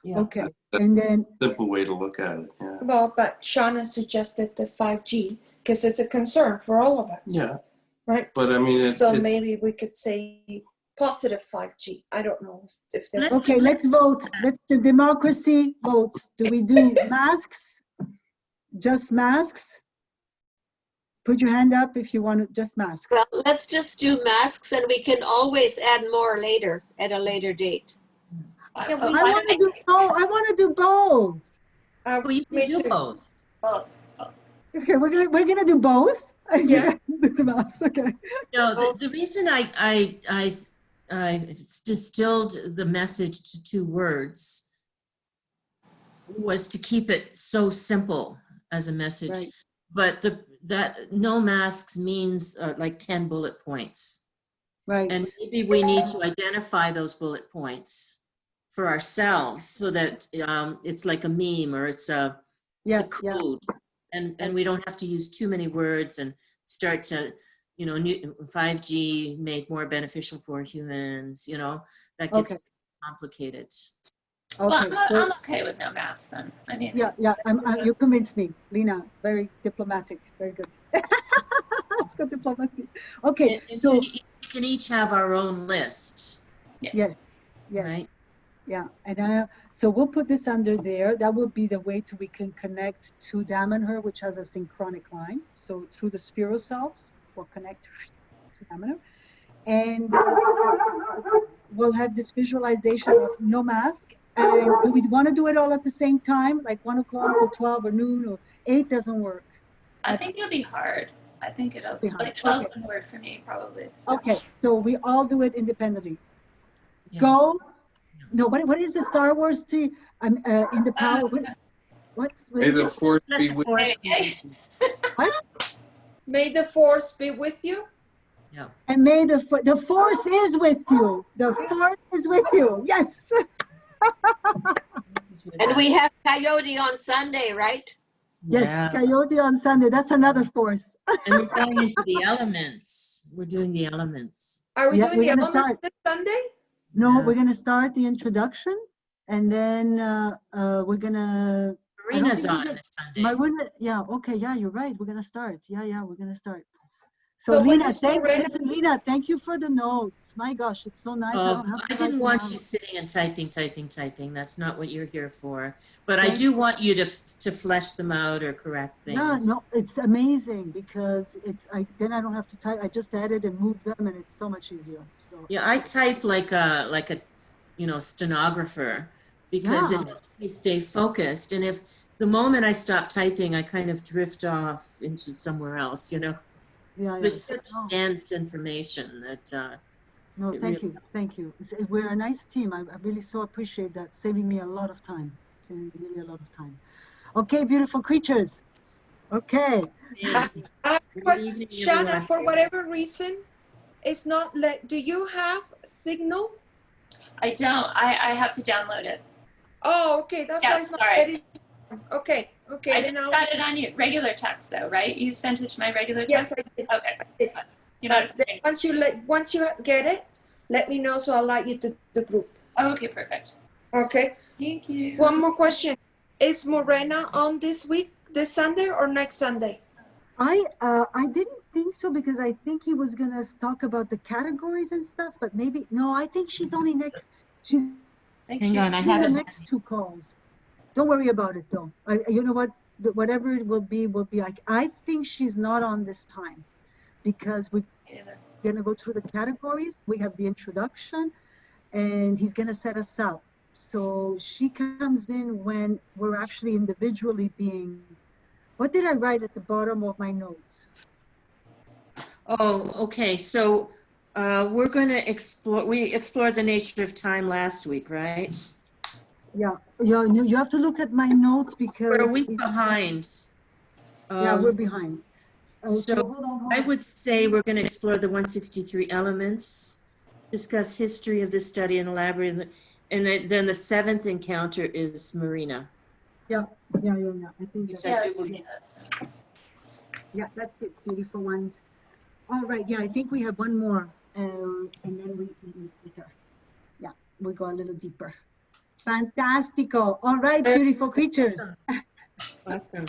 Yeah. Okay, and then, Simple way to look at it. Yeah. Well, but Shauna suggested the 5G because it's a concern for all of us. Yeah. Right? But I mean, So maybe we could say positive 5G. I don't know if there's. okay, let's vote. Let's do democracy votes. Do we do masks? Just masks? Put your hand up if you want to, just masks. Well, let's just do masks, and we can always add more later at a later date. I want to do, I want to do both. Well, you Me can do too. both. Well, Okay, we're gonna do both? Yeah. The masks, okay. No, the reason I distilled the message to 2 words was to keep it so simple as a message. Right. But that no masks means like 10 bullet points. Right. And maybe we need to identify those bullet points for ourselves so that it's like a meme or it's a Yeah, yeah. code. And we don't have to use too many words and start to, 5G made more beneficial for humans, that gets Okay. complicated. well, Okay. so- I'm okay with no masks then. I mean, Yeah, you convinced me, Lena. Very diplomatic. Very good. It's good diplomacy. Okay, And so we can each have our own list, yes, yes, right? yeah. And so we'll put this under there. That will be the way we can connect to Damanhur, which has a synchronic line. So through the spirocells, we'll connect to Damanhur, and we'll have this visualization of no mask. And do we want to do it all at the same time, like 1 o'clock or 12 or noon or 8? Doesn't work. I think it'll be hard. I think it'll Be hard. like 12 Okay. would work for me probably. So. Okay, so we all do it independently. Yeah. Go. No, what is the Star Wars tree? In the power. What May is the it? force be with you. Okay. May the force be with you. Yeah. And may the force is with you. The force is with you. Yes. And we have Coyote on Sunday, right? Yes. Yeah. Coyote on Sunday. That's another force. And we're going into the elements. We're doing the elements. Are we Yeah, doing we're the gonna elements start. this Sunday? No, Yeah. we're gonna start the introduction, and then we're gonna. I don't Marina's think we're on gonna- this Sunday. Marina, yeah, okay, yeah, you're right. We're gonna start. Yeah, we're gonna start. So, So when Lena, is Lorena? listen, Lena, thank you for the notes. My gosh, it's so nice. I Oh, don't have to I write didn't them want out. you sitting and typing. That's not what you're here for. But I Thank do want you to flesh them out or correct Yeah, things. no, it's amazing because then I don't have to type. I just edit and move them, and it's so much easier. So Yeah, I type like a stenographer because it yeah, helps me stay focused. And if the moment I stop typing, I kind of drift off into somewhere else, yeah. There's So, such no, dense information that no, it thank really you, thank you. We're a nice team. I really so appreciate that, saving me a lot of time, saving me really a lot of time. Okay, beautiful creatures. Okay. is. Good evening, Shanna, everyone. for whatever reason, it's not let. Do you have Signal? I don't. I have to download it. Oh, okay. That's Yeah, why it's not sorry. ready. Okay, okay. I Then just I'll. got it on you. Regular text though, right? You sent it to my regular Yes, text? I did. Okay. I did. You know, But then once you get it, let me know so I'll add you to the group. okay, perfect. Okay. Thank you. One more question: is Morena on this week, this Sunday, or next Sunday? I didn't think so because I think he was gonna talk about the categories and stuff, but maybe no. I think she's only next. She's Hang on, I in have the it. next two calls. Don't worry about it though. You know what? Whatever it will be, will be. I think she's not on this time because we're gonna go through the categories. We have the introduction, and he's gonna set us up. So she comes in when we're actually individually being. What did I write at the bottom of my notes? Oh, okay. So we're going to explore. We explored the nature of time last week, right? Yeah, you have to look at my notes because We're a week behind. Yeah, we're behind. So Hold on. I would say we're going to explore the 163 elements, discuss history of this study, and elaborate. And then the seventh encounter is Marina. Yeah. I think Which that's, I do believe. yeah, that's it. Beautiful ones. All right. Yeah, I think we have one more, and then we meet with her. Yeah, we go a little deeper. Fantastico. All right, beautiful creatures. Awesome.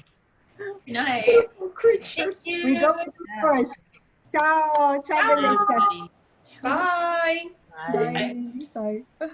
Nice. Beautiful creatures. Thank you. We go first. Ciao. Ciao, bellezza. Bye. Bye. Bye. Bye.